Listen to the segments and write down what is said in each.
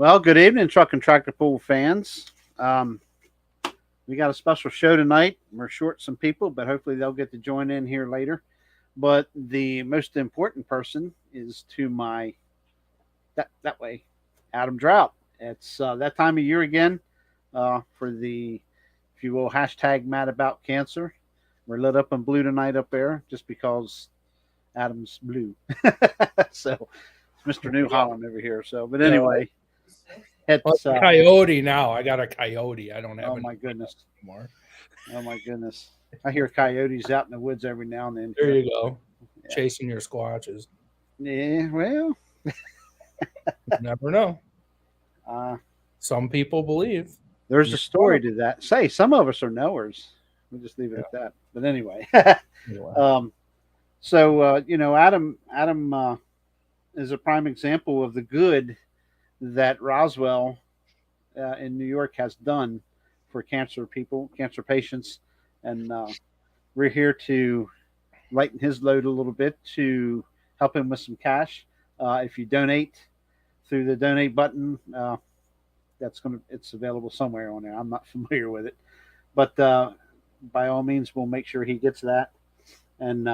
Well, good evening, Truck and Tractor Pool fans. Um, we got a special show tonight. We're short some people, but hopefully they'll get to join in here later. But the most important person is to my that way, Adam Draught. It's that time of year again for the, if you will, hashtag Mad About Cancer. We're lit up in blue tonight up there just because Adam's blue. So it's Mr. New Yeah. Holland over here. So, but Yeah. anyway, it's coyote now. I got a coyote. I don't have oh any my goodness. anymore. Oh my goodness. I hear coyotes out in the woods every now and then. There you go. Yeah. Chasing your squatches. Yeah, well, You never know. Some people believe. there's a story to that. Say, some of us are knowers. We'll just leave it at that. But anyway. Anyway. Adam is a prime example of the good that Roswell in New York has done for cancer people, cancer patients, and we're here to lighten his load a little bit to help him with some cash. If you donate through the donate button, it's available somewhere on there. I'm not familiar with it, but by all means, we'll make sure he gets that, and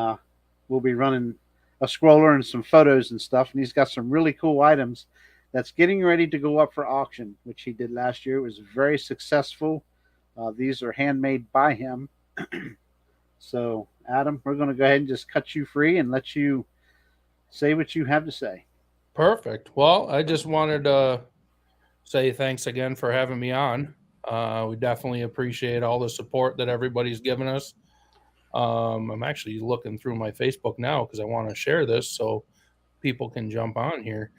we'll be running a scroller and some photos and stuff. And he's got some really cool items that's getting ready to go up for auction, which he did last year. It was very successful. These are handmade by him. So, Adam, we're going to go ahead and just cut you free and let you say what you have to say. Perfect. Well, I just wanted to say thanks again for having me on. We definitely appreciate all the support that everybody's given us. I'm actually looking through my Facebook now because I want to share this so people can jump on here.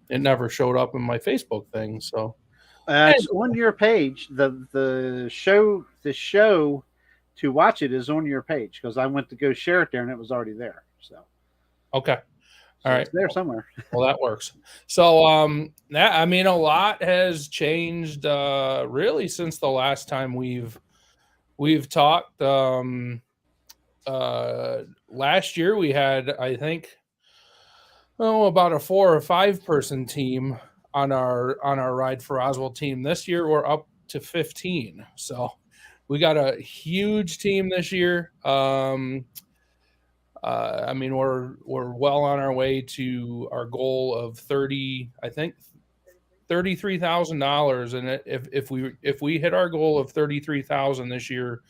It never showed up in my Facebook thing, so it's on your page. The show to watch it is on your page because I went to go share it there and it was already there. So okay, all right, it's there somewhere. Well, that works. So a lot has changed really since the last time we've talked. Last year we had, I think, about a 4 or 5 person team on our Ride for Roswell team. This year we're up to 15. So we got a huge team this year. We're well on our way to our goal of $33,000. And if we hit our goal of 33,000 this year,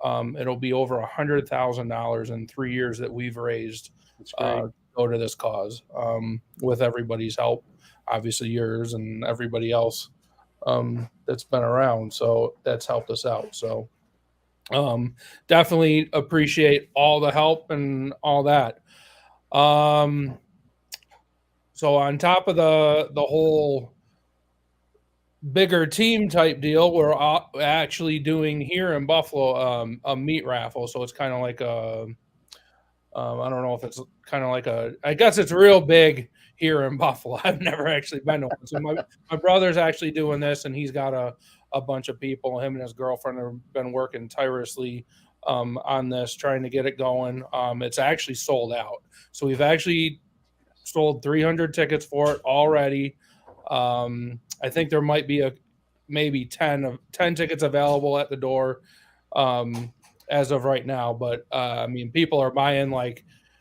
it'll be over $100,000 in 3 years that we've raised to go to this cause, with everybody's help, obviously yours and everybody else that's been around. So that's helped us out. So definitely appreciate all the help and all that. So on top of the whole bigger team type deal, we're actually doing here in Buffalo a meat raffle. So it's kind of like I don't know if it's kind of like I guess it's real big here in Buffalo. I've never actually been to one. So my brother's actually doing this, and he's got a bunch of people. Him and his girlfriend have been working tirelessly on this, trying to get it going. It's actually sold out. So we've actually sold 300 tickets for it already. I think there might be maybe 10 tickets available at the door as of right now. But people are buying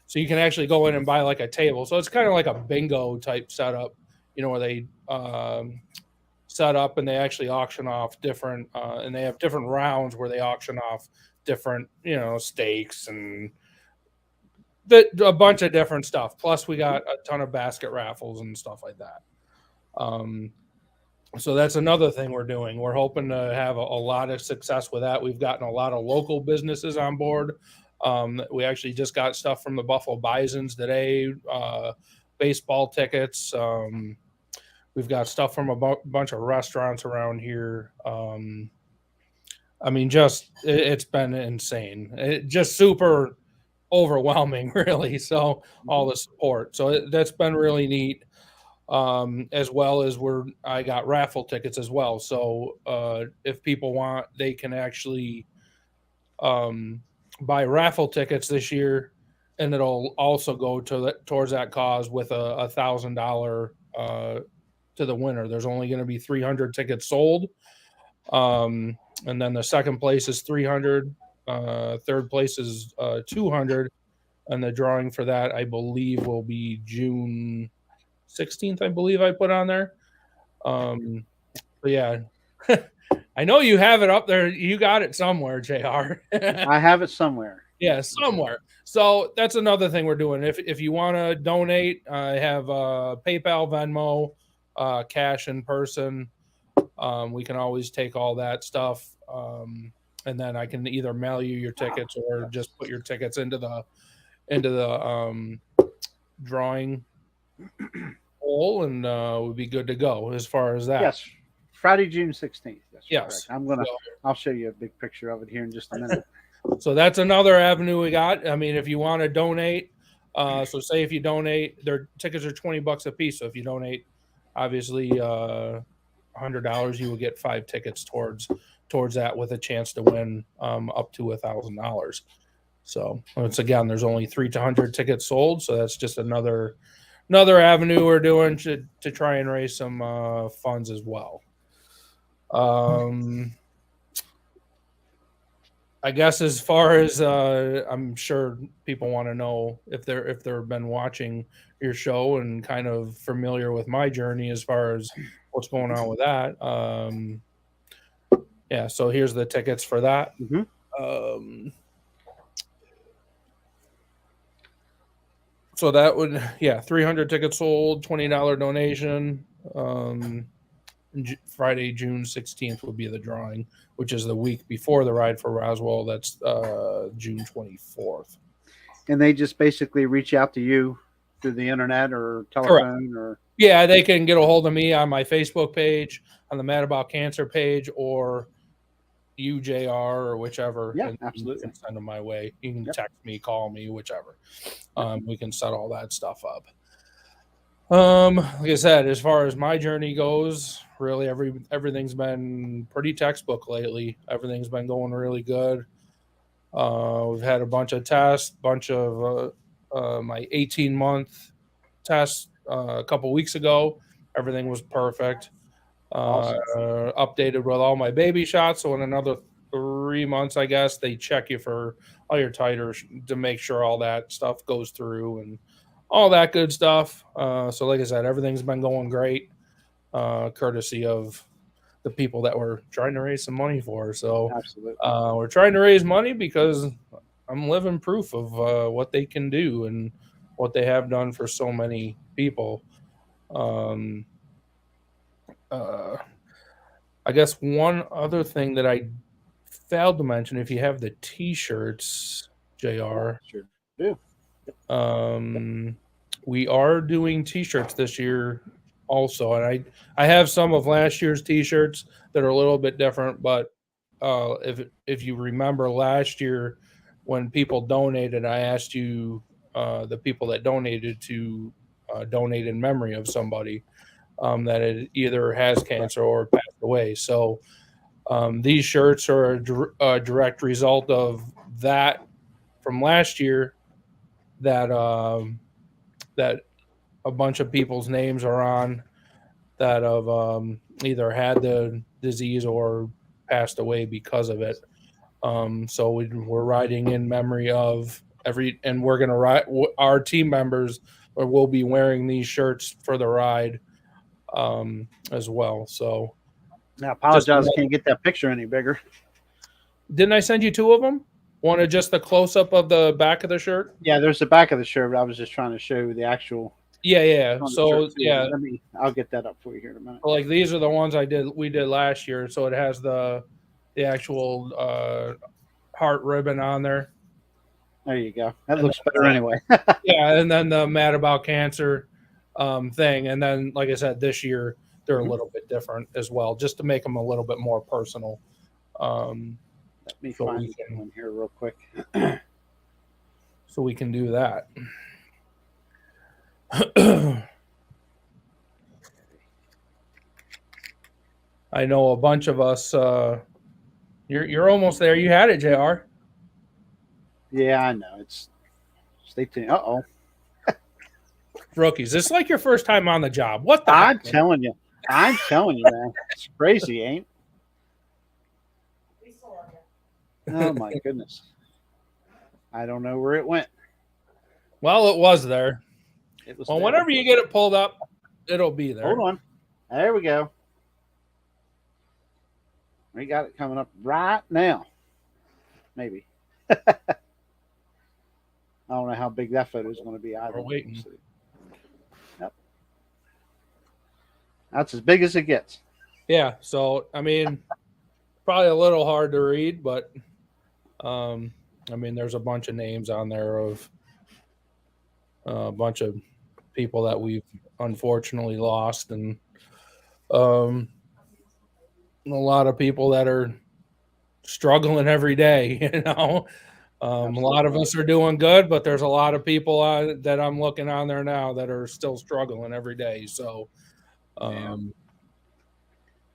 so you can actually go in and buy like a table. So it's kind of like a bingo type setup, where they set up and they actually auction off different, and they have different rounds where they auction off different, steaks and a bunch of different stuff. Plus we got a ton of basket raffles and stuff like that. So that's another thing we're doing. We're hoping to have a lot of success with that. We've gotten a lot of local businesses on board. We actually just got stuff from the Buffalo Bisons today, baseball tickets. We've got stuff from a bunch of restaurants around here. It's been insane. Just super overwhelming, really. So all the support. So that's been really neat. As well as I got raffle tickets as well. So if people want, they can actually buy raffle tickets this year, and it'll also go towards that cause with a $1,000 to the winner. There's only going to be 300 tickets sold. And then the second place is 300. Third place is 200. And the drawing for that, I believe, will be June 16th, I believe I put on there. But yeah, I know you have it up there. You got it somewhere, JR. I have it somewhere. Yeah, somewhere. So that's another thing we're doing. If you want to donate, I have PayPal, Venmo, cash in person. We can always take all that stuff, and then I can either mail you your tickets or just put your tickets into the drawing hole, and we'll be good to go as far as that. Yes, Friday, June 16th. That's yes, correct. I'll show you a big picture of it here in just a minute. So that's another avenue we got. I mean, if you want to donate, so say if you donate, their tickets are $20 a piece. So if you donate, obviously $100, you will get 5 tickets towards that, with a chance to win up to $1,000. So once again, there's only 300 tickets sold, so that's just another avenue we're doing to try and raise some funds as well. I guess as far as I'm sure people want to know if they've been watching your show and kind of familiar with my journey as far as what's going on with that. Yeah, so here's the tickets for that. Mm-hmm. So that would 300 tickets sold, $20 donation. Friday, June 16th will be the drawing, which is the week before the ride for Roswell. That's June 24th. And they just basically reach out to you through the internet or telephone. Correct. Yeah, they can get a hold of me on my Facebook page, on the Mad About Cancer page, or you, JR, or whichever. Yeah, absolutely. You can send them my way. You can text me, call me, whichever. We can set all that stuff up. Like I said, as far as my journey goes, really everything's been pretty textbook lately. Everything's been going really good. We've had a bunch of tests, my 18-month test a couple weeks ago. Everything was perfect. Awesome. Updated with all my baby shots. So in another 3 months, I guess, they check you for all your titers to make sure all that stuff goes through and all that good stuff. So like I said, everything's been going great, courtesy of the people that we're trying to raise some money for. So absolutely, we're trying to raise money because I'm living proof of what they can do and what they have done for so many people. I guess one other thing that I failed to mention, if you have the T-shirts, JR. Sure do. We are doing T-shirts this year also, and I have some of last year's T-shirts that are a little bit different, but if you remember last year when people donated, I asked you the people that donated to donate in memory of somebody that it either has cancer or passed away. So these shirts are a direct result of that from last year, that a bunch of people's names are on that have either had the disease or passed away because of it. So we're riding in memory of and we're going to ride. Our team members will be wearing these shirts for the ride as well. So now, I apologize, I can't get that picture any bigger. Didn't I send you 2 of them? One of just the close-up of the back of the shirt? Yeah, there's the back of the shirt, but I was just trying to show the actual. Yeah. So yeah, I'll get that up for you here in a minute. Like these are the ones we did last year. So it has the actual heart ribbon on there. There you go. That looks better anyway. Yeah, and then the Mad About Cancer thing, and then like I said, this year they're a little bit different as well, just to make them a little bit more personal. Let me find one here real quick. So we can do that. I know a bunch of us. You're almost there. You had it, JR. Yeah, I know. Stay tuned. Rookies. It's like your first time on the job. What the I'm telling you. I'm telling you, man, it's crazy, ain't? Oh my goodness, I don't know where it went. Well, it was there. It was Well, there. whenever you get it pulled up, it'll be there. Hold on, there we go. We got it coming up right now. Maybe. I don't know how big that photo is going to be either. We're waiting. Yep. That's as big as it gets. Yeah. So, I mean, probably a little hard to read, but I mean, there's a bunch of names on there of a bunch of people that we've unfortunately lost, and a lot of people that are struggling every day. You know, a lot of us are doing good, but there's a lot of people that I'm looking on there now that are still struggling every day. So,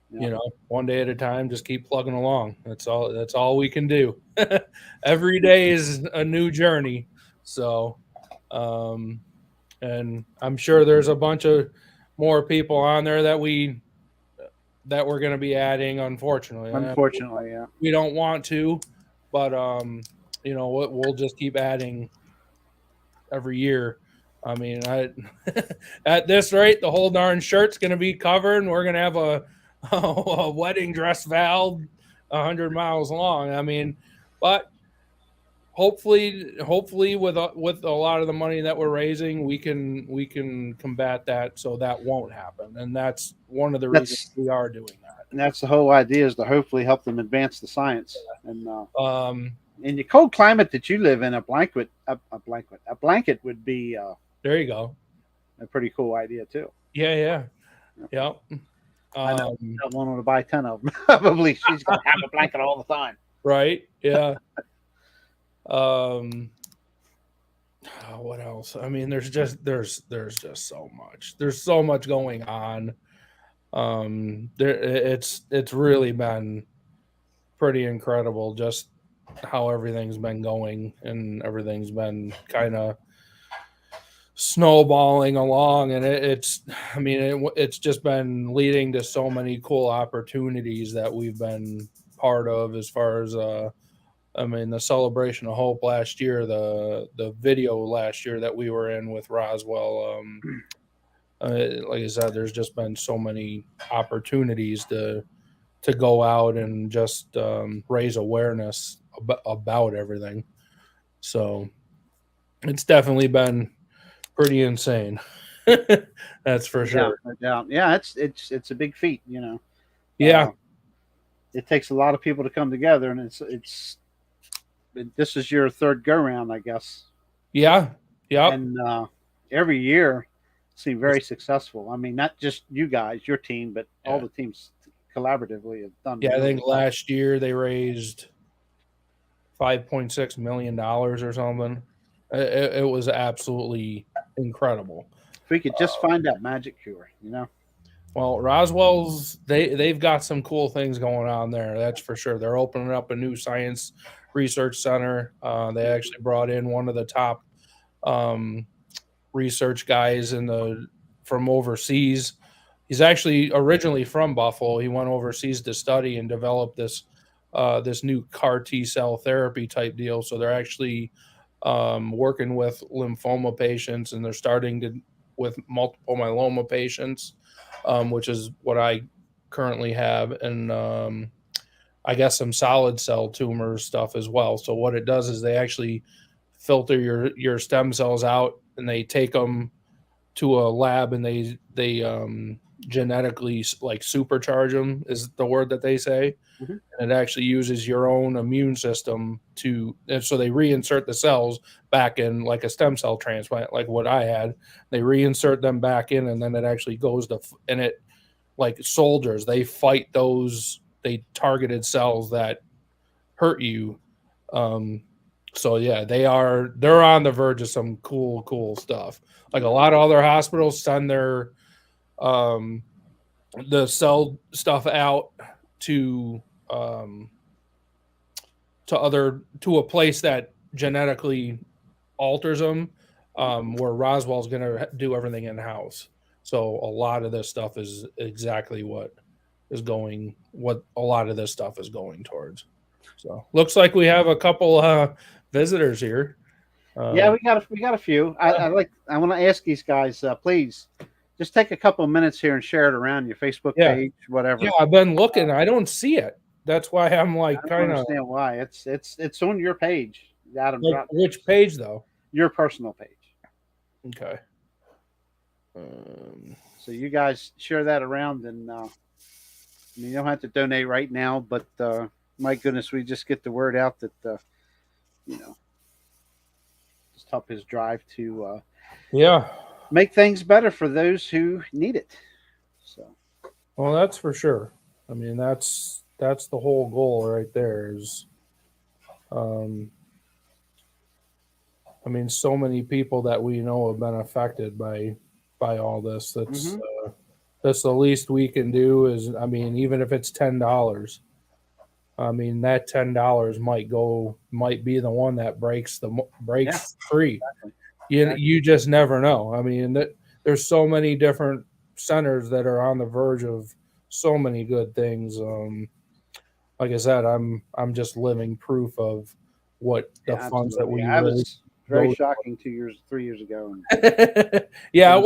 you know, one day at a time, just keep plugging along. That's all we can do. Every day is a new journey. So, and I'm sure there's a bunch of more people on there that we're going to be adding. Unfortunately, yeah, we don't want to, but you know, we'll just keep adding every year. I mean, at this rate, the whole darn shirt's going to be covered, and we're going to have a wedding dress valve 100 miles long. I mean, but hopefully with a lot of the money that we're raising, we can combat that so that won't happen, and that's one of the reasons we are doing that. And that's the whole idea, is to hopefully help them advance the science. And in the cold climate that you live in, a blanket would be there you go, a pretty cool idea too. Yeah. I don't want to buy 10 of them. Probably she's gonna have a blanket all the time. Right? Yeah. What else? I mean, there's just so much. There's so much going on. It's really been pretty incredible just how everything's been going, and everything's been kind of snowballing along, and it's just been leading to so many cool opportunities that we've been part of, as far as I mean, the Celebration of Hope last year, the video last year that we were in with Roswell. Like I said, there's just been so many opportunities to go out and just raise awareness about everything. So it's definitely been pretty insane. That's for sure. No doubt. Yeah, it's a big feat, you know. Yeah. It takes a lot of people to come together, and this is your third go round, I guess. Yeah. And every year seem very successful. I mean, not just you guys, your team, but all the teams collaboratively have done. Yeah, I think last year they raised $5.6 million or something. It was absolutely incredible. If we could just find that magic cure, you know. Well, Roswell's they've got some cool things going on there. That's for sure. They're opening up a new science research center. They actually brought in one of the top research guys from overseas. He's actually originally from Buffalo. He went overseas to study and develop this new CAR T cell therapy type deal. So they're actually working with lymphoma patients, and they're starting with multiple myeloma patients, which is what I currently have, and I guess some solid cell tumor stuff as well. So what it does is they actually filter your stem cells out, and they take them to a lab, and they genetically like supercharge them, is the word that they say. Mm-hmm. And it actually uses your own immune system and so they reinsert the cells back in, like a stem cell transplant, like what I had. They reinsert them back in, and then it actually goes and it, like soldiers, they fight those targeted cells that hurt you. So yeah, they're on the verge of some cool stuff. Like a lot of other hospitals send their the cell stuff out to a place that genetically alters them, where Roswell's going to do everything in house. So a lot of this stuff is exactly what a lot of this stuff is going towards. So looks like we have a couple visitors here. Yeah, we got a few. I want to ask these guys, please, just take a couple of minutes here and share it around your Facebook Yeah. page, whatever. Yeah, I've been looking. I don't see it. That's why I'm like I don't kind of. understand why. It's on your page, the Adam Like, Draught. which page though? Your personal page. Okay. So you guys share that around, and you don't have to donate right now, but my goodness, we just get the word out that just help his drive to make things better for those who need it. So, well, that's for sure. I mean, that's the whole goal right there. Is, I mean, so many people that we know have been affected by all this. That's the least we can do. Is, I mean, even if it's $10, I mean, that $10 might be the one that breaks free. exactly. You just never know. I mean, there's so many different centers that are on the verge of so many good things. Like I said, I'm just living proof of what the funds that we raise. Very shocking 3 years ago. Yeah,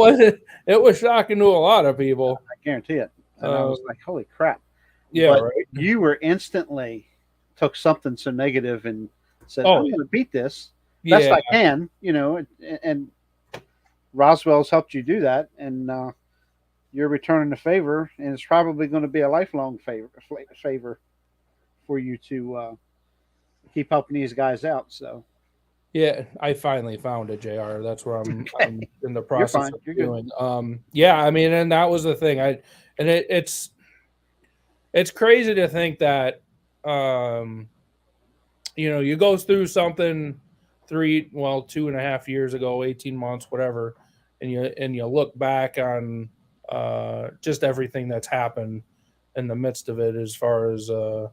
it was shocking to a lot of people. I guarantee it. And I was like, holy crap. Yeah, but right. You were instantly took something so negative and said, I'm going to beat this best I can, and Roswell's helped you do that. And you're returning the favor, and it's probably going to be a lifelong favor for you to keep helping these guys out. So. Yeah, I finally found it, JR. That's where I'm in the process of doing. Good. Yeah, I mean, and that was the thing. It's crazy to think that you go through something 2.5 years ago, 18 months, whatever, and you look back on just everything that's happened in the midst of it, as far as I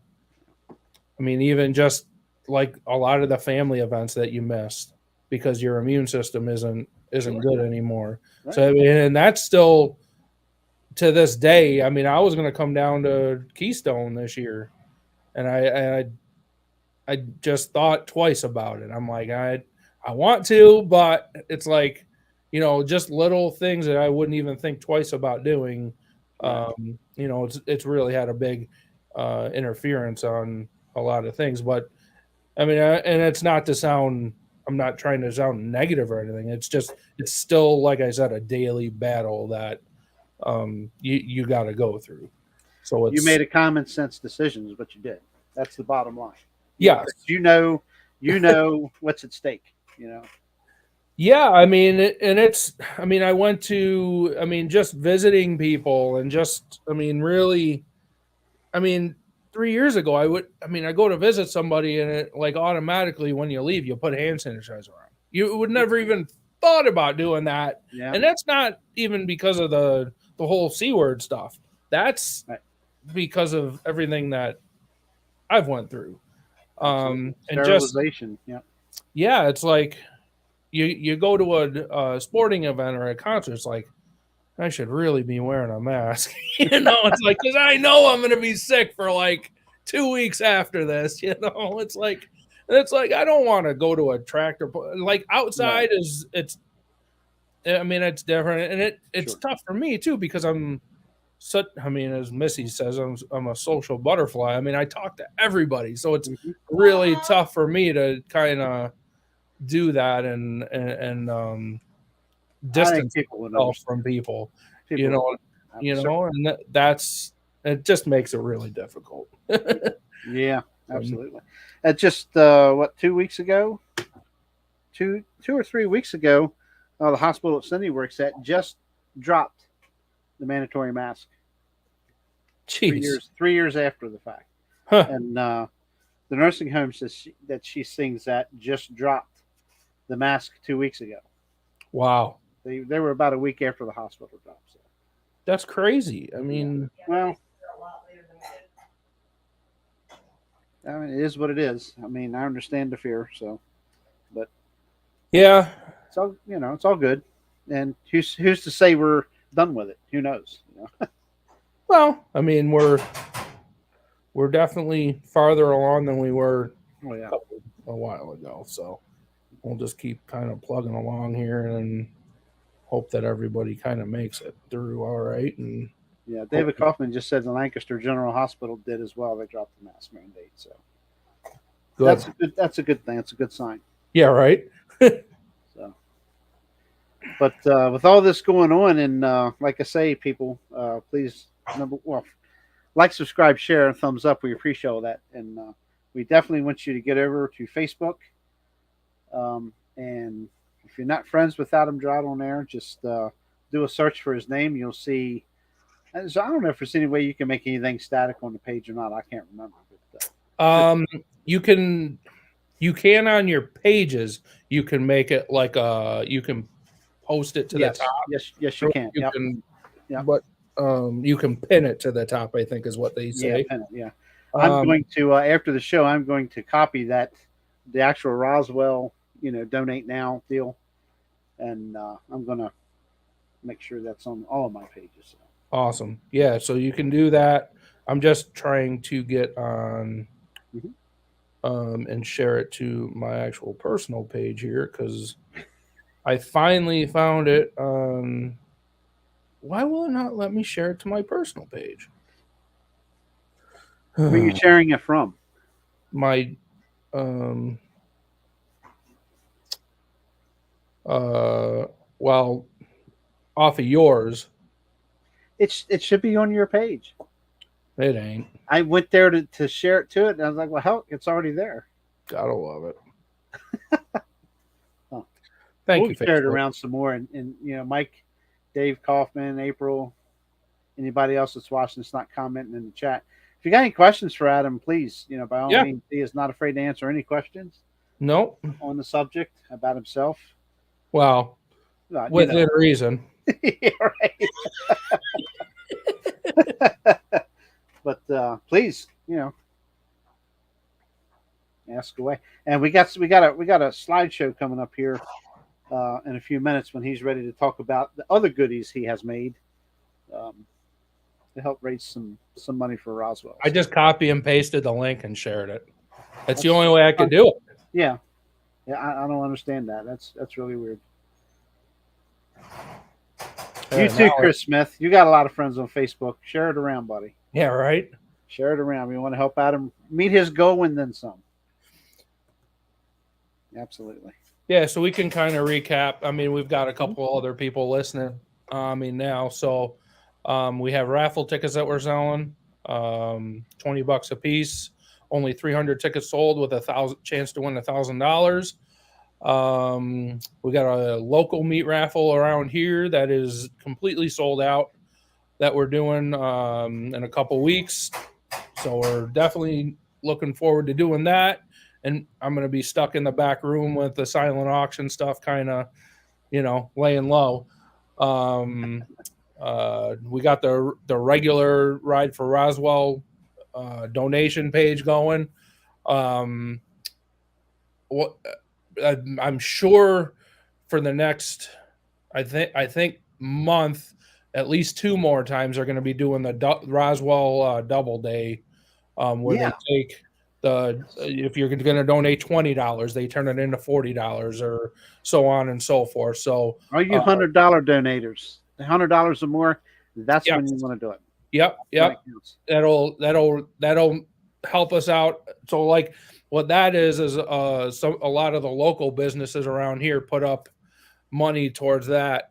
mean, even just like a lot of the family events that you missed because your immune system isn't good anymore. Right. So, I mean, and that's still to this day. I mean, I was going to come down to Keystone this year, and I just thought twice about it. I'm like, I want to, but it's like, just little things that I wouldn't even think twice about doing. It's really had a big interference on a lot of things, but I mean, and it's not to sound, I'm not trying to sound negative or anything. It's just, it's still, like I said, a daily battle that you got to go through. So you made a common sense decision is what you did. That's the bottom line. Yeah. You know what's at stake, Yeah. I mean, I went to, just visiting people and just, really, 3 years ago, I go to visit somebody and it like automatically when you leave, you put hand sanitizer on. You would never even thought about doing that. Yeah. And that's not even because of the whole C word stuff. That's because of everything that I've went through. And sterilization. Yeah. It's like you go to a sporting event or a concert. It's like, I should really be wearing a mask. It's like, because I know I'm going to be sick for like 2 weeks after this. It's like I don't want to go to a tractor. Like outside it's different, and it's tough for me too because as Missy says, I'm a social butterfly. I mean, I talk to everybody, so it's really tough for me to kind of do that and distance myself from people, and that's it. Just makes it really difficult. Yeah, absolutely. Just 2 weeks ago, 2 or 3 weeks ago, the hospital that Cindy works at just dropped the mandatory mask. Jeez. 3 years after the fact, and the nursing home that she sings at just dropped the mask 2 weeks ago. Wow. They were about a week after the hospital dropped. So. That's crazy. I mean, well, it is what it is. I mean, I understand the fear. So, but yeah, it's all it's all good. And who's to say we're done with it. Who knows? Well, I mean, we're definitely farther along than we were Oh yeah. a while ago. So we'll just keep kind of plugging along here and hope that everybody kind of makes it through all right. And Yeah, David Kaufman just said the Lancaster General Hospital did as well. They dropped the mask mandate, so good. That's a good thing. That's a good sign. Yeah, right. So, but with all this going on, and like I say, people, please like, subscribe, share, and thumbs up. We appreciate all that, and we definitely want you to get over to Facebook. And if you're not friends with Adam Draught on there, just do a search for his name. You'll see. So I don't know if there's any way you can make anything static on the page or not. I can't remember. But, you can on your pages. You can make it like you can post it to the top. Yes, you can. You can, but you can pin it to the top. I think is what they say. Yeah, pin it. Yeah. I'm going to after the show. I'm going to copy the actual Roswell, donate now deal, and I'm going to make sure that's on all of my pages. So. Awesome. Yeah, so you can do that. I'm just trying to get on and share it to my actual personal page here because I finally found it. Why will it not let me share it to my personal page? Where are you sharing it from? My well, off of yours. It should be on your page. It ain't. I went there to share it to it, and I was like, well, hell, it's already there. Gotta love it. Oh. Thank we'll you. Share it around some more, and Mike, Dave Kaufman, April, anybody else that's watching that's not commenting in the chat. If you got any questions for Adam, please, by all means, he is not afraid to answer any questions. Nope. On the subject about himself. Well, within reason. Yeah, right. But please, ask away. And we got a slideshow coming up here in a few minutes when he's ready to talk about the other goodies he has made to help raise some money for Roswell. I just copy and pasted the link and shared it. That's the only way I could do it. Yeah. I don't understand that. That's really weird. You too, Chris Smith. You got a lot of friends on Facebook. Share it around, buddy. Yeah, right. Share it around. We want to help Adam meet his goal and then some. Absolutely. Yeah, so we can kind of recap. I mean, we've got a couple other people listening. Now, so we have raffle tickets that we're selling, $20 a piece. Only 300 tickets sold with a chance to win $1,000. We got a local meat raffle around here that is completely sold out that we're doing in a couple weeks. So we're definitely looking forward to doing that. And I'm going to be stuck in the back room with the silent auction stuff, kind of, laying low. We got the regular Ride for Roswell donation page going. I'm sure for the next, I think month, at least 2 more times are going to be doing the Roswell double day, where they take if you're going to donate $20, they turn it into $40 or so on and so forth. So are you $100 donators? $100 or more, that's when you want to do it. Yep. That'll help us out. So like what that is a lot of the local businesses around here put up money towards that.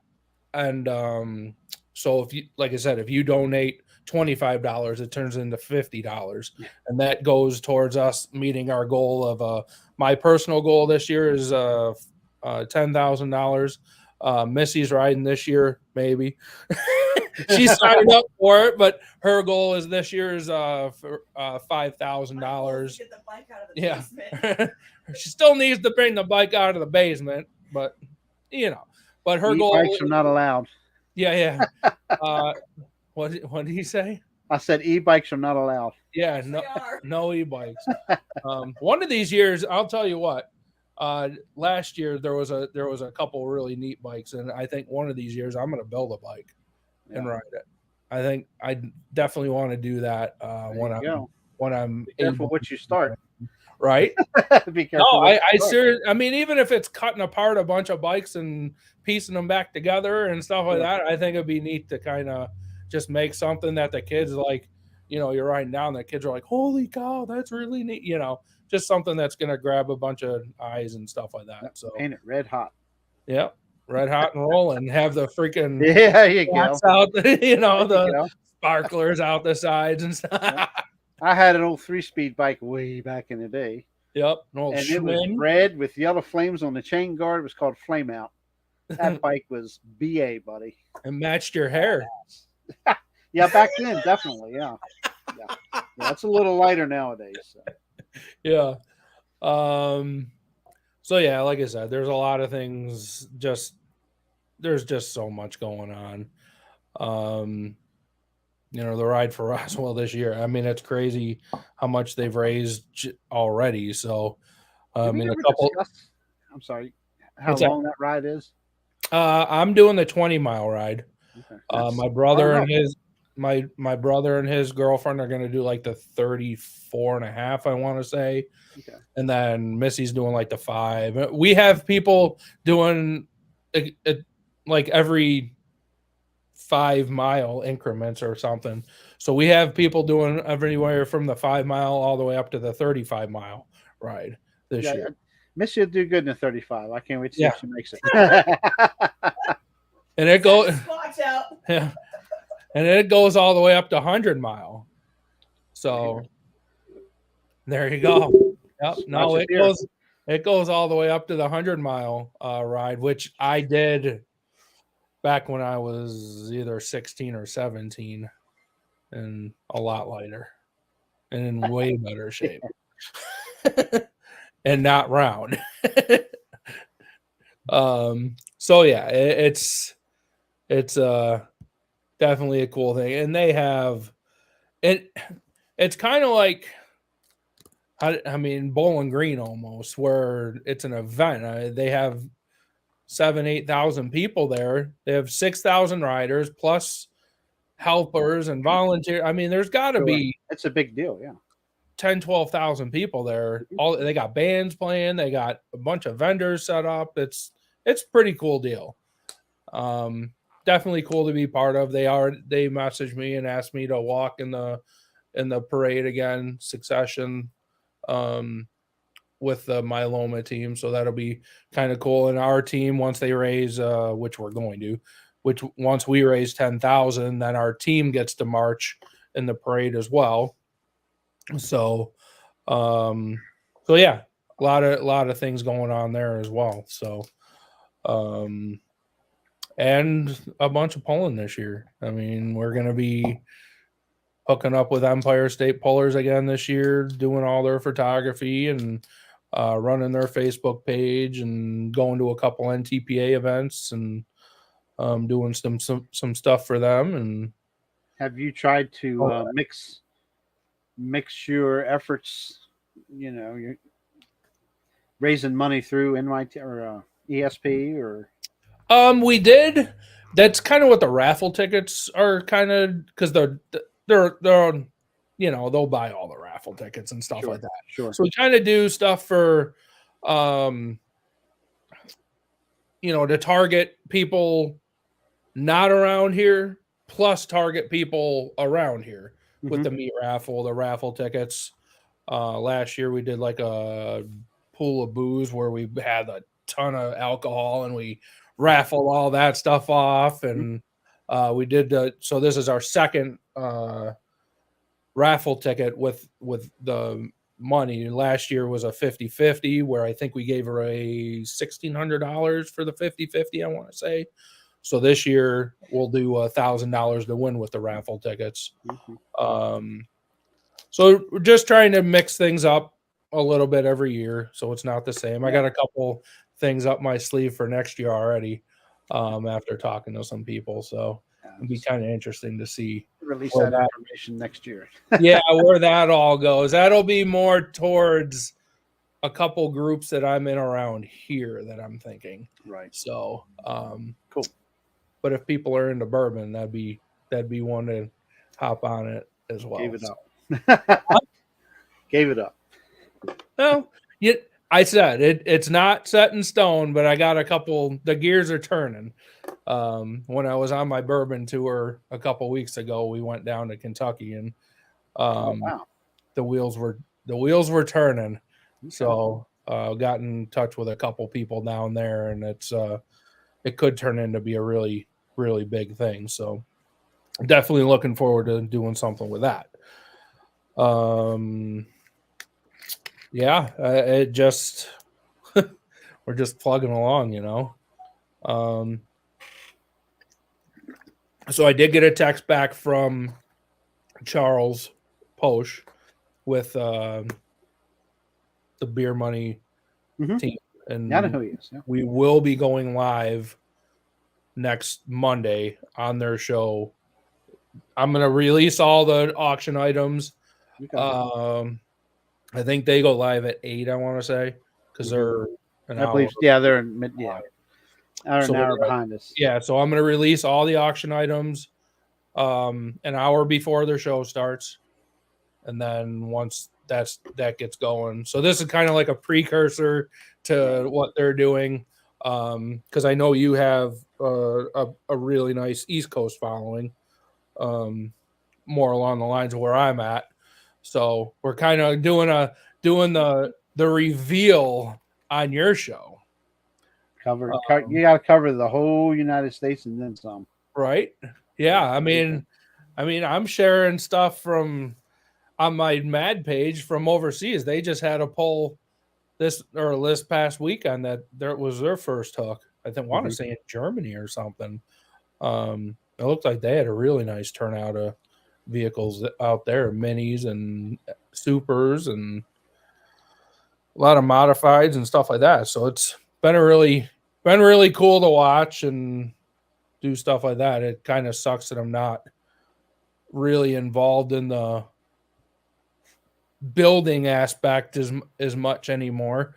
And so if you, like I said, if you donate $25, it turns into $50, and that goes towards us meeting our goal of my personal goal this year is $10,000. Missy's riding this year, maybe. She signed up for it, but her goal is this year is for $5,000. Get the bike out of the basement. She still needs to bring the bike out of the basement, but but her goal. E-bikes are not allowed. Yeah. What did he say? I said e-bikes are not allowed. Yeah, no e-bikes. One of these years, I'll tell you what. Last year there was a couple really neat bikes, and I think one of these years I'm going to build a bike. and ride it. I think I definitely want to do that when I'm Be careful what you start. Right? Be careful. No, I mean, even if it's cutting apart a bunch of bikes and piecing them back together and stuff like that, I think it'd be neat to kind of just make something that the kids like, you're writing down, the kids are like, holy cow, that's really neat. Just something that's going to grab a bunch of eyes and stuff like that. So paint it red hot. Yeah. Red hot and rolling. Have the freaking you go. Out, the sparklers out the sides and stuff. Yeah. I had an old 3-speed bike way back in the day. Yep. And it was red with yellow flames on the chain guard. It was called Flame Out. That bike was BA, buddy. It matched your hair. Yeah, back then, definitely. Yeah. It's a little lighter nowadays. So. Yeah. So yeah, like I said, there's a lot of things. There's just so much going on. The ride for Roswell this year. I mean, it's crazy how much they've raised already. So, I'm sorry, how long that ride is? I'm doing the 20-mile ride. Okay. My brother and my brother and his girlfriend are going to do like the 34.5, I want to say. Okay. And then Missy's doing like the 5. We have people doing it like every 5-mile increments or something. So we have people doing everywhere from the 5-mile all the way up to the 35-mile ride this year. Missy will do good in the 35. I can't wait to see if she makes it. And it goes and it goes all the way up to 100-mile. So there you go. Yep. No, it goes all the way up to the 100-mile ride, which I did back when I was either 16 or 17, and a lot lighter and in way better shape. And not round. So yeah, it's definitely a cool thing. And they have it's kind of like, I mean, Bowling Green almost, where it's an event. They have 7,000-8,000 people there. They have 6,000 riders plus helpers and volunteers. I mean, there's got to be. It's a big deal, yeah. 10,000-12,000 people there. They got bands playing. They got a bunch of vendors set up. It's pretty cool deal. Definitely cool to be part of. They messaged me and asked me to walk in the parade again, succession, with the myeloma team. So that'll be kind of cool. And our team, once they raise, which we're going to, once we raise 10,000, then our team gets to march in the parade as well. So yeah, a lot of things going on there as well. So, and a bunch of pulling this year. I mean, we're going to be hooking up with Empire State Pullers again this year, doing all their photography and running their Facebook page and going to a couple NTPA events and doing some stuff for them. And have you tried to mix your efforts, you're raising money through NYT or ESP or? We did. That's kind of what the raffle tickets are, kind of, because they're they'll buy all the raffle tickets and stuff like that. Sure. So we kind of do stuff for, to target people not around here, plus target people around here with the meat raffle, the raffle tickets. Last year we did like a pool of booze where we had a ton of alcohol and we raffled all that stuff off. And we did so this is our second raffle ticket with the money. Last year was a 50-50 where I think we gave her a $1,600 for the 50-50, I want to say. So this year we'll do $1,000 to win with the raffle tickets. So we're just trying to mix things up a little bit every year, so it's not the same. I got a couple things up my sleeve for next year already, after talking to some people. So it'll be kind of interesting to see. Release that information next year. Yeah, where that all goes. That'll be more towards a couple groups that I'm in around here that I'm thinking. Right. So cool. but if people are into bourbon, that'd be one to hop on it as well. Gave it up. Gave it up. Well, I said it's not set in stone, but I got a couple. The gears are turning. When I was on my bourbon tour a couple weeks ago, we went down to Kentucky, and Wow. the wheels were turning. Okay. So got in touch with a couple people down there, and it could turn into be a really, really big thing. So definitely looking forward to doing something with that. Yeah, it just we're just plugging along, you know. So I did get a text back from Charles Posh with the Beer Money team, and I know who he is. Yeah. we will be going live next Monday on their show. I'm going to release all the auction items. Okay. I think they go live at 8, I want to say, because they're an hour. Believe, yeah, they're an hour behind us. Yeah, so I'm going to release all the auction items an hour before their show starts, and then once that gets going. So this is kind of like a precursor to what they're doing, because I know you have a really nice East Coast following, more along the lines of where I'm at. So we're kind of doing the reveal on your show. You got to cover the whole United States and then some. Right? Yeah. I mean, I'm sharing stuff from on my Mad page from overseas. They just had a poll this past weekend that was their first hook. I think want to say in Germany or something. It looked like they had a really nice turnout of vehicles out there, minis and supers and a lot of modifieds and stuff like that. So it's been really cool to watch and do stuff like that. It kind of sucks that I'm not really involved in the building aspect as much anymore,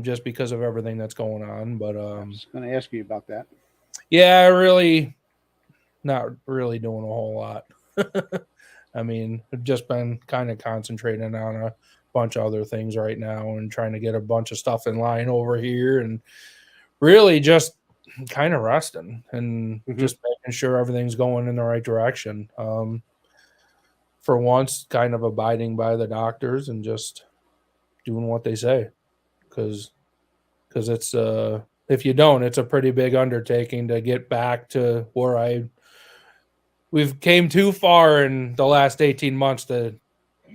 just because of everything that's going on. But I was going to ask you about that. Yeah, not really doing a whole lot. I mean, I've just been kind of concentrating on a bunch of other things right now and trying to get a bunch of stuff in line over here, and really just kind of resting and just making sure everything's going in the right direction. For once, kind of abiding by the doctors and just doing what they say, because it's if you don't, it's a pretty big undertaking to get back to where we've came too far in the last 18 months to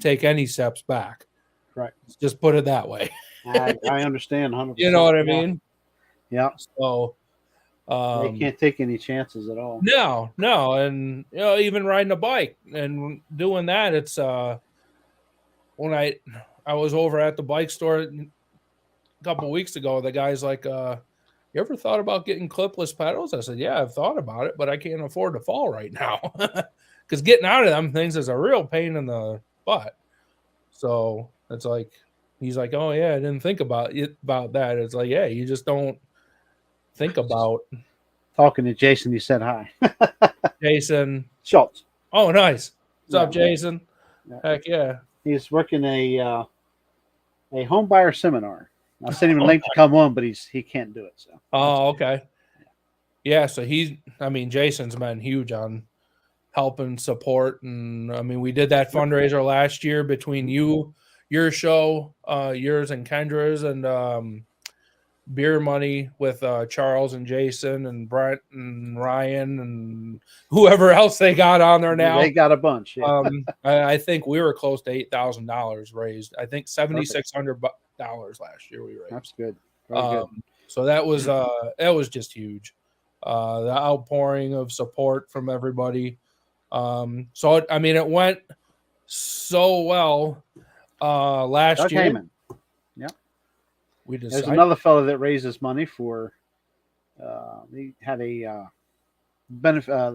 take any steps back. Right. Let's just put it that way. I understand 100%. You know what I mean? Yeah. So they can't take any chances at all. No. And even riding a bike and doing that, it's when I was over at the bike store a couple weeks ago, the guy's like, you ever thought about getting clipless pedals? I said, yeah, I've thought about it, but I can't afford to fall right now, because getting out of them things is a real pain in the butt. So it's like, he's like, oh yeah, I didn't think about that. It's like, yeah, you just don't think about. Talking to Jason, you said hi. Jason Schultz. Oh, nice. What's up, Jason? Yeah. Heck yeah. He's working a home buyer seminar. I sent him a link to come on, but he can't do it. So. Oh, okay. Yeah, so Jason's been huge on helping support, and we did that fundraiser last year between your show, yours and Kendra's, and Beer Money with Charles and Jason and Brent and Ryan and whoever else they got on there now. They got a bunch. Yeah. I think we were close to $8,000 raised. I think $7,600 last year we raised. That's good. Good. So that was just huge. The outpouring of support from everybody. So it went so well last Doug year. Heyman. Yeah. There's another fellow that raises money for. He had a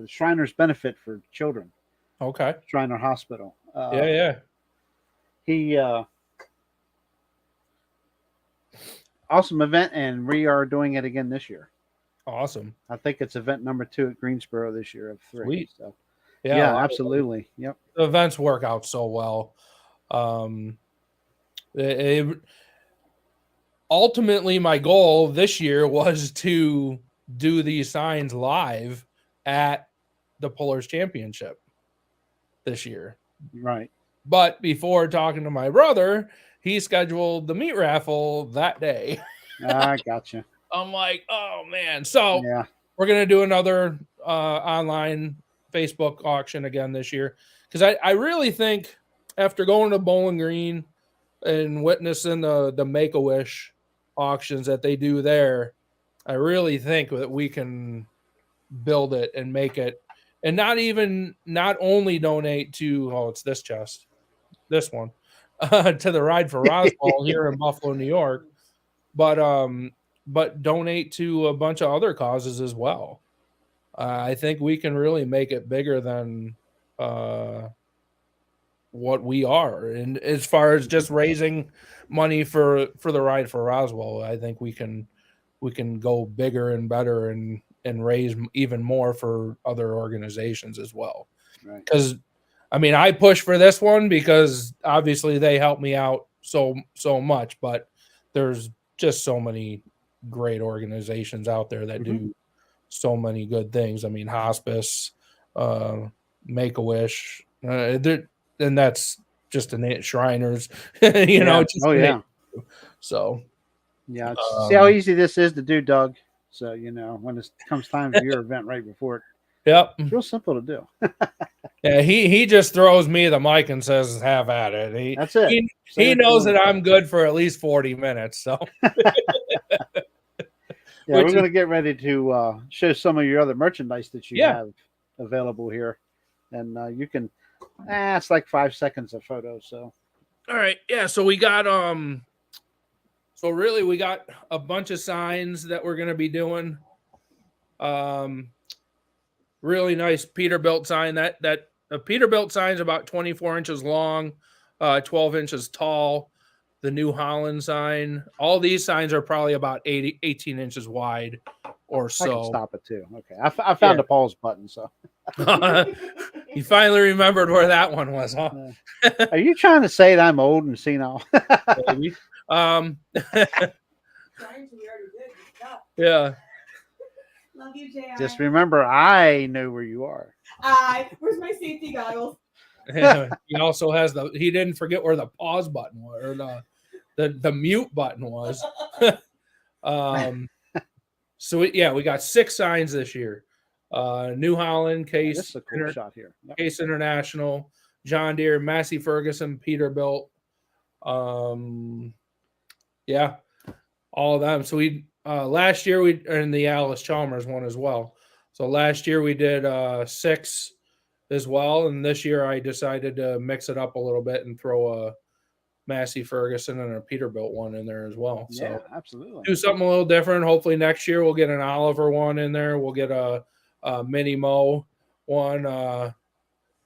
Shriner's benefit for children. Okay. Shriner Hospital. Yeah. He awesome event, and we are doing it again this year. Awesome. I think it's event number 2 at Greensboro this year of 3. Sweet. So Yeah, absolutely. Yep. The events work out so well. Ultimately, my goal this year was to do these signs live at the Pullers Championship this year. Right. But before talking to my brother, he scheduled the meat raffle that day. I gotcha. I'm like, oh man. So Yeah. we're going to do another online Facebook auction again this year. Because I really think after going to Bowling Green and witnessing the Make-A-Wish auctions that they do there, I really think that we can build it and make it. And not only donate to, it's this chest, this one, to the Ride for Roswell here in Buffalo, New York, but donate to a bunch of other causes as well. I think we can really make it bigger than what we are. And as far as just raising money for the Ride for Roswell, I think we can go bigger and better and raise even more for other organizations as well. Right. Because I push for this one because obviously they help me out so much, but there's just so many great organizations out there that do so many good things. Hospice, Make-A-Wish, and that's just a Shriners, know. Just so yeah. See how easy this is to do, Doug. So when it comes time for your event right before it. Yep. It's real simple to do. Yeah, he just throws me the mic and says, "Have at it." That's it. He knows that I'm good for at least 40 minutes. So we're going to get ready to show some of your other merchandise that you have available here, and you can. It's like 5 seconds of photo. So, all right, yeah. So we got So really, we got a bunch of signs that we're going to be doing. Really nice Peterbilt sign. That a Peterbilt sign is about 24 inches long, 12 inches tall. The New Holland sign. All these signs are probably about 18 inches wide or so. I can stop it too. Okay. I found a pause button. So you finally remembered where that one was, huh? Are you trying to say that I'm old and senile? Maybe. Yeah. Love you, JR. Just remember, I know where you are. Where's my safety goggles? He also has he didn't forget where the pause button was, or the mute button was. So we got 6 signs this year. New Holland, Case, This is a cool shot here. Yep. Case International, John Deere, Massey Ferguson, Peterbilt. All of them. So we last year and the Alice Chalmers one as well. So last year we did 6 as well, and this year I decided to mix it up a little bit and throw a Massey Ferguson and a Peterbilt one in there as well. Yeah, absolutely. Do something a little different. Hopefully next year we'll get an Oliver one in there. We'll get a Mini Mo one.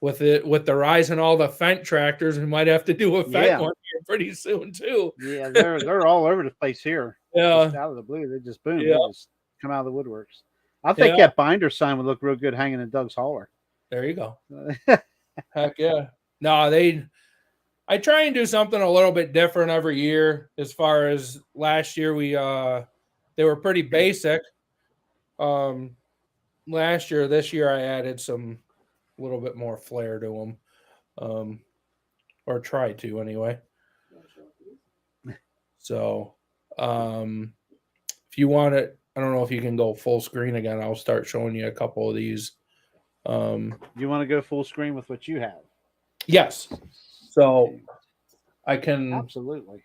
With the rise in all the Fendt tractors, we might have to do a Fendt one here pretty soon too. Yeah, they're all over the place here. Yeah, just out of the blue, they just boom, Yeah. they just come out of the woodworks. I think that binder sign would look real good hanging in Doug's hauler. There you go. Heck yeah. No, I try and do something a little bit different every year. As far as last year, they were pretty basic. Last year, this year I added some a little bit more flair to them, or tried to anyway. So, if you want it, I don't know if you can go full screen again. I'll start showing you a couple of these. You want to go full screen with what you have? Yes. So I can absolutely.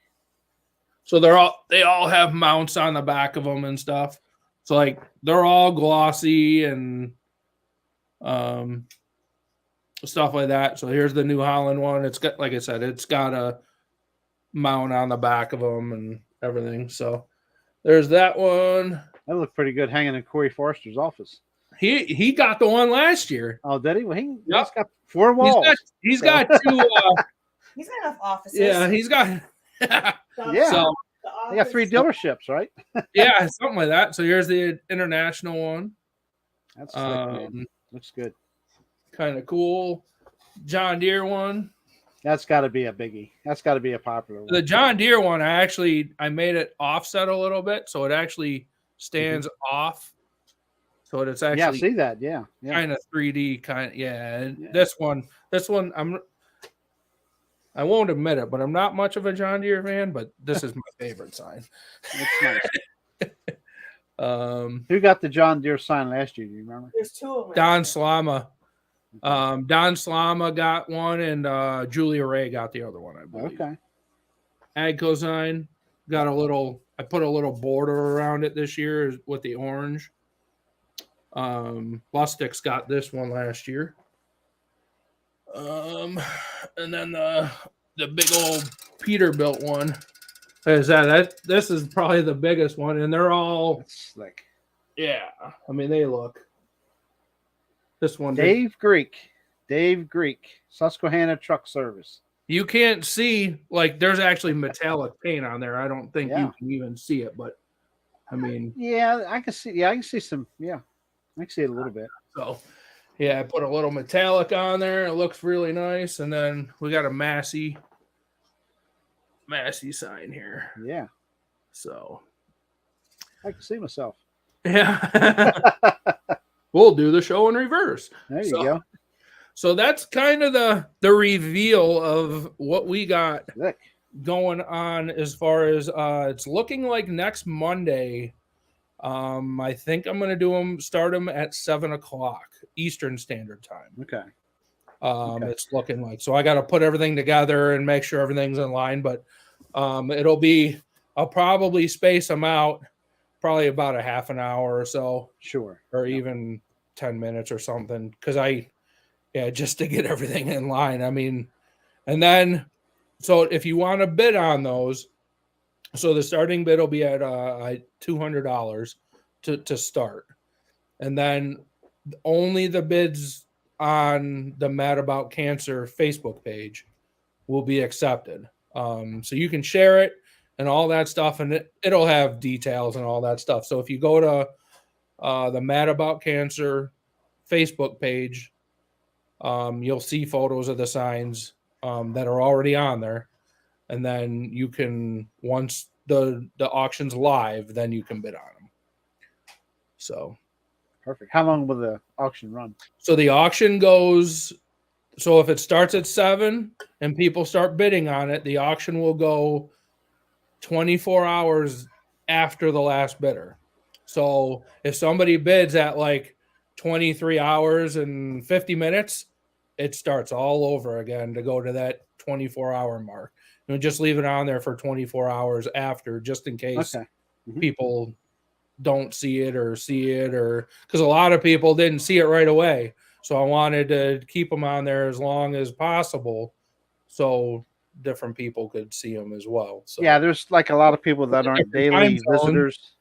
So they all have mounts on the back of them and stuff. So like they're all glossy and stuff like that. So here's the New Holland one. It's got, like I said, it's got a mount on the back of them and everything. So there's that one. That looked pretty good hanging in Corey Forrester's office. He got the one last year. Oh, did he? Well, he's got 4 walls. He's got 2. He's got enough offices. Yeah, he's got. Yeah. So They got 3 dealerships, right? Yeah, something like that. So here's the international one. That's slick, man. Looks good. Kind of cool. John Deere one. That's got to be a biggie. That's got to be a popular one. The John Deere one, I made it offset a little bit, so it actually stands off. So it's actually see that, yeah. kind of 3D kind of, yeah. This one, I won't admit it, but I'm not much of a John Deere fan, but this is my favorite sign. It's nice. Who got the John Deere sign last year? Do you remember? There's 2 of them. Don Slama. Don Slama got one, and Julia Ray got the other one, I believe. Okay. Agco sign got I put a little border around it this year with the orange. Lustig's got this one last year. And then the big old Peterbilt one. This is probably the biggest one, and they're all slick. Yeah, I mean they look. This one, Dave Greek, Susquehanna Truck Service. You can't see, like, there's actually metallic paint on there. I don't think you can even see it, but I mean, I can see. Yeah, I can see some. Yeah, I can see it a little bit. So, yeah, I put a little metallic on there. It looks really nice, and then we got a Massey sign here. Yeah. So, I can see myself. Yeah. We'll do the show in reverse. There you go. So that's kind of the reveal of what we got going on as far as it's looking like next Monday. I think I'm going to start them at 7:00 Eastern Standard Time. Okay. It's looking like, so I got to put everything together and make sure everything's in line, but I'll probably space them out probably about a half an hour or so. Sure. Or even 10 minutes or something. Cause just to get everything in line. I mean, and then, so if you want to bid on those, so the starting bid will be at $200 to start. And then only the bids on the Mad About Cancer Facebook page will be accepted. So you can share it and all that stuff, and it'll have details and all that stuff. So if you go to the Mad About Cancer Facebook page, you'll see photos of the signs that are already on there. And then you can, once the auction's live, then you can bid on them. So. Perfect. How long will the auction run? So the auction goes, so if it starts at 7 and people start bidding on it, the auction will go 24 hours after the last bidder. So if somebody bids at like 23 hours and 50 minutes, it starts all over again to go to that 24-hour mark. And just leave it on there for 24 hours after, just in case people don't see it, or because a lot of people didn't see it right away. So I wanted to keep them on there as long as possible so different people could see them as well. So yeah, there's like a lot of people that aren't daily visitors.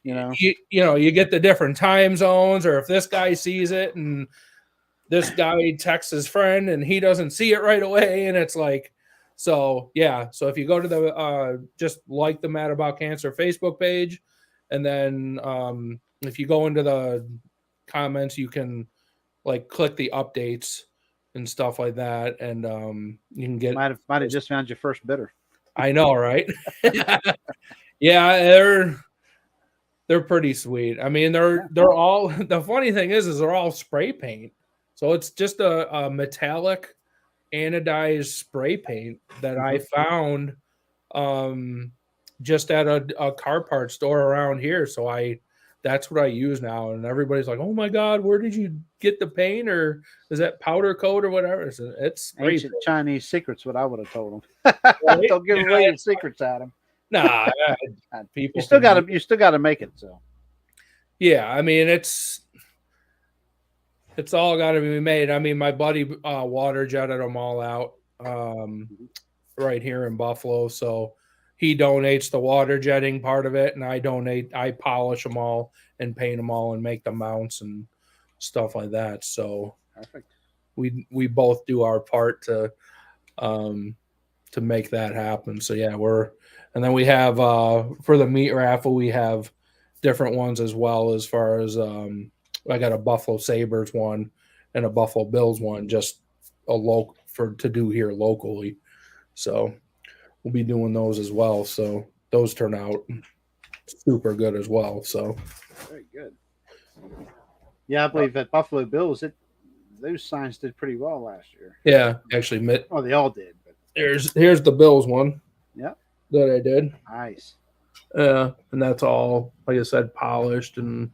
You get the different time zones, or if this guy sees it and this guy texts his friend and he doesn't see it right away, and it's like, so if you go to the just like the Mad About Cancer Facebook page, and then if you go into the comments, you can like click the updates and stuff like that, and you can get. Might have just found your first bidder. I know, right? Yeah, they're pretty sweet. I mean, they're all. The funny thing is they're all spray paint, so it's just a metallic anodized spray paint that I found just at a car part store around here. So that's what I use now. And everybody's like, oh my God, where did you get the paint? Or is that powder coat or whatever? It's ancient Chinese secrets, what I would have told them. Don't give away your secrets, Adam. Nah, people. You still gotta make it. So yeah, I mean, it's all got to be made. I mean, my buddy water jetted them all out right here in Buffalo. So he donates the water jetting part of it, and I polish them all and paint them all and make the mounts and stuff like that. So perfect. We both do our part to make that happen. So yeah, And then we have for the meat raffle, we have different ones as well, as far as I got a Buffalo Sabres one and a Buffalo Bills one, just a local to do here locally. So we'll be doing those as well. So those turn out super good as well. So Very good. Yeah, I believe at Buffalo Bills, those signs did pretty well last year. yeah, actually, Oh, they all did. But here's the Bills one. yeah, that I did. Nice. And that's all, like I said, polished and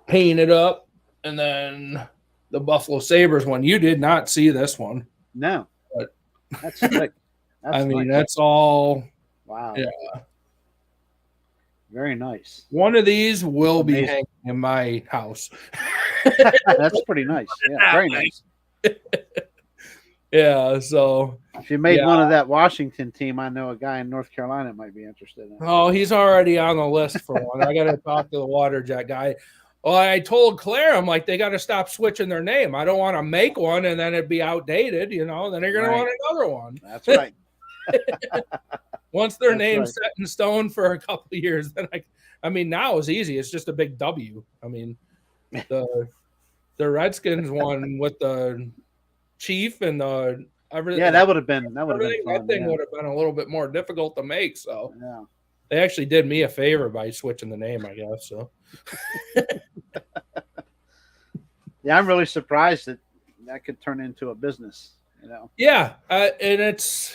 painted up. And then the Buffalo Sabres one, you did not see this one. No, but that's sick. I mean, that's all. Wow. Yeah. Very nice. One of these will be hanging in my house. That's pretty nice. Yeah, very nice. Yeah, so if you made one of that Washington team, I know a guy in North Carolina might be interested in it. Oh, he's already on the list for one. I got to talk to the water jet guy. Well, I told Claire, I'm like, they got to stop switching their name. I don't want to make one and then it'd be outdated, you know. Then they're going to want another one. That's right. Once their name's set in stone for a couple of years, then I mean, now it's easy. It's just a big W. I mean, the Redskins one with the Chief and the everything. Yeah, that would have been fun. That thing would have been a little bit more difficult to make. So yeah, they actually did me a favor by switching the name, I guess. So yeah, I'm really surprised that could turn into a business. You know. Yeah, and it's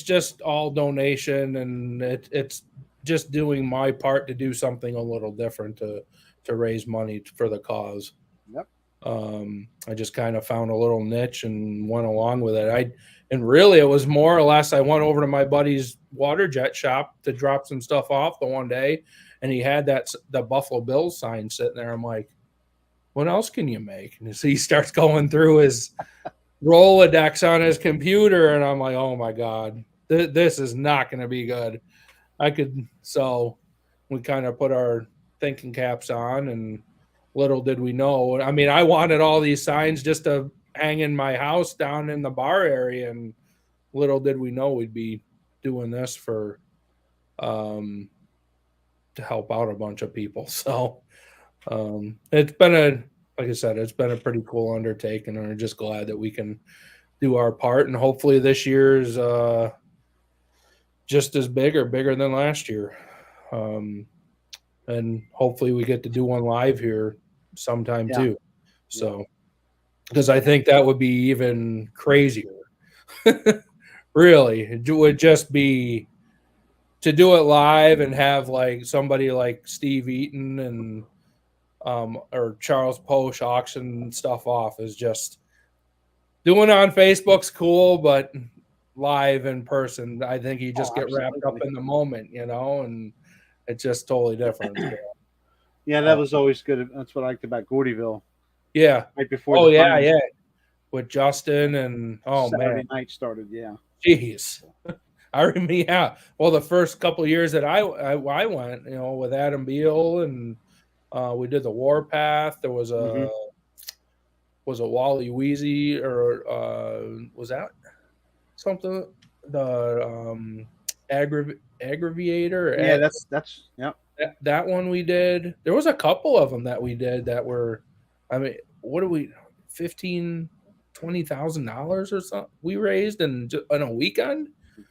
just all donation, and it's just doing my part to do something a little different to raise money for the cause. Yep. I just kind of found a little niche and went along with it. And really it was more or less, I went over to my buddy's water jet shop to drop some stuff off the one day, and he had the Buffalo Bills sign sitting there. I'm like, what else can you make? And so he starts going through his Rolodex on his computer, and I'm like, oh my God, this is not going to be good. So we kind of put our thinking caps on, and little did we know. I mean, I wanted all these signs just to hang in my house down in the bar area, and little did we know we'd be doing this for to help out a bunch of people. So it's been like I said, it's been a pretty cool undertaking, and I'm just glad that we can do our part, and hopefully this year's just as big or bigger than last year. And hopefully we get to do one live here sometime too. So, because I think that would be even crazier. Really, it would just be to do it live and have like somebody like Steve Eaton and or Charles Posh auction stuff off is just doing it on Facebook's cool, but live in person, I think you just get wrapped up in the moment, you know, and it's just totally different. Yeah, that was always good. That's what I liked about Gordyville. Yeah. Right before. Oh, yeah. With Justin and Saturday night started. Yeah. Jeez. I remember. Yeah. Well, the first couple of years that I went, you know, with Adam Beal, and we did the Warpath. There was a Wally Weezy, or was that something? The Aggravator. Yeah, that's yeah. That one we did. There was a couple of them that we did that were, I mean, what do we, $20,000 or something we raised in a weekend?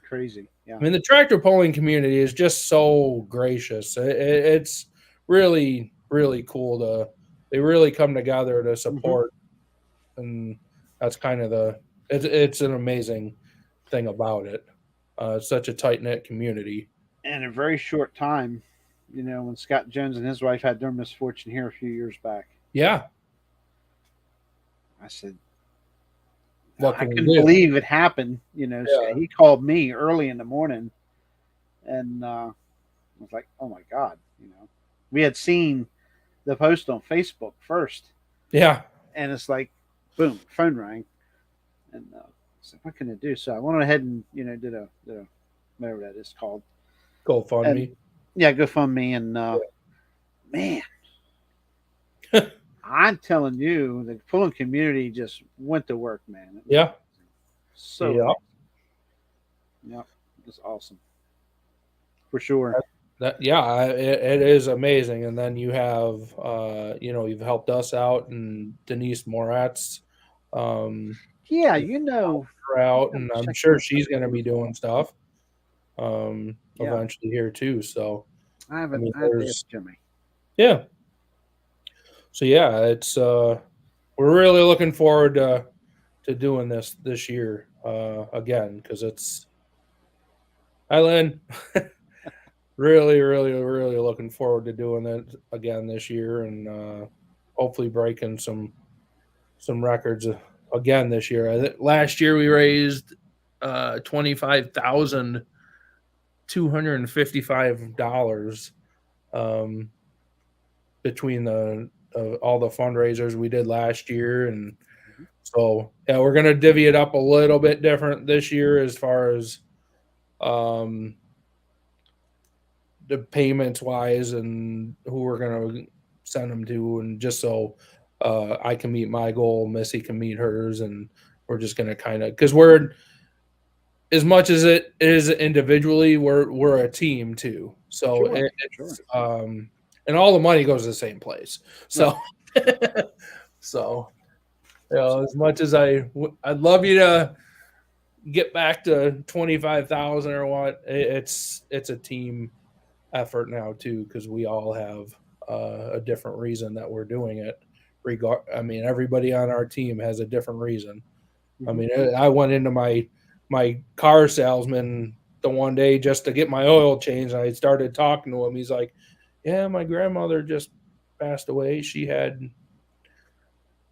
Crazy. Yeah. I mean, the tractor pulling community is just so gracious. It's really, really cool they really come together to support. And that's kind of it's an amazing thing about it. It's such a tight-knit community. And in a very short time, you know, when Scott Jones and his wife had their misfortune here a few years back. Yeah. I said, I couldn't believe it happened. You know, he called me early in the morning, and I was like, oh my God, you know, we had seen the post on Facebook first. Yeah. And it's like, boom, phone rang. And I said, what can I do? So I went ahead and, you know, did a whatever that is called. GoFundMe. Yeah, GoFundMe. And man, I'm telling you, the pulling community just went to work, man. Yeah. So yeah. is awesome. For sure. Yeah, it is amazing. And then you have, you've helped us out, and Denise Moratz, Yeah, out, and I'm check sure that she's going to be out. doing stuff Yeah. eventually here too. So I haven't mean, had there's- this to me. yeah. So yeah, it's we're really looking forward to doing this year again, because it's Lynn. Really, really, really looking forward to doing it again this year, and hopefully breaking some records again this year. Last year we raised $25,255 between all the fundraisers we did last year, and so yeah, we're gonna divvy it up a little bit different this year as far as the payments wise, and who we're gonna send them to, and just so I can meet my goal, Missy can meet hers, and we're just gonna kind of, because we're, as much as it is individually, we're a team too. So Sure, it's and all the money goes to the same place. So so as much as I'd love you to get back to 25,000 or what, it's a team effort now too, because we all have a different reason that we're doing it. I mean, everybody on our team has a different reason. I mean, I went into my car salesman the one day just to get my oil changed. I started talking to him. He's like, "Yeah, my grandmother just passed away. She had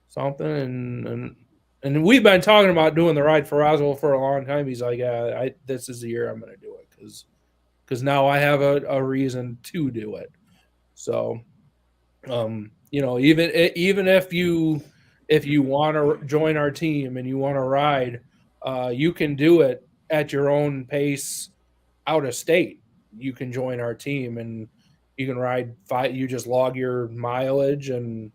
something, and we've been talking about doing the ride for Roswell for a long time." He's like, "Yeah, this is the year I'm going to do it, because now I have a reason to do it." So, even if you want to join our team and you want to ride, you can do it at your own pace out of state. You can join our team and you can ride you just log your mileage and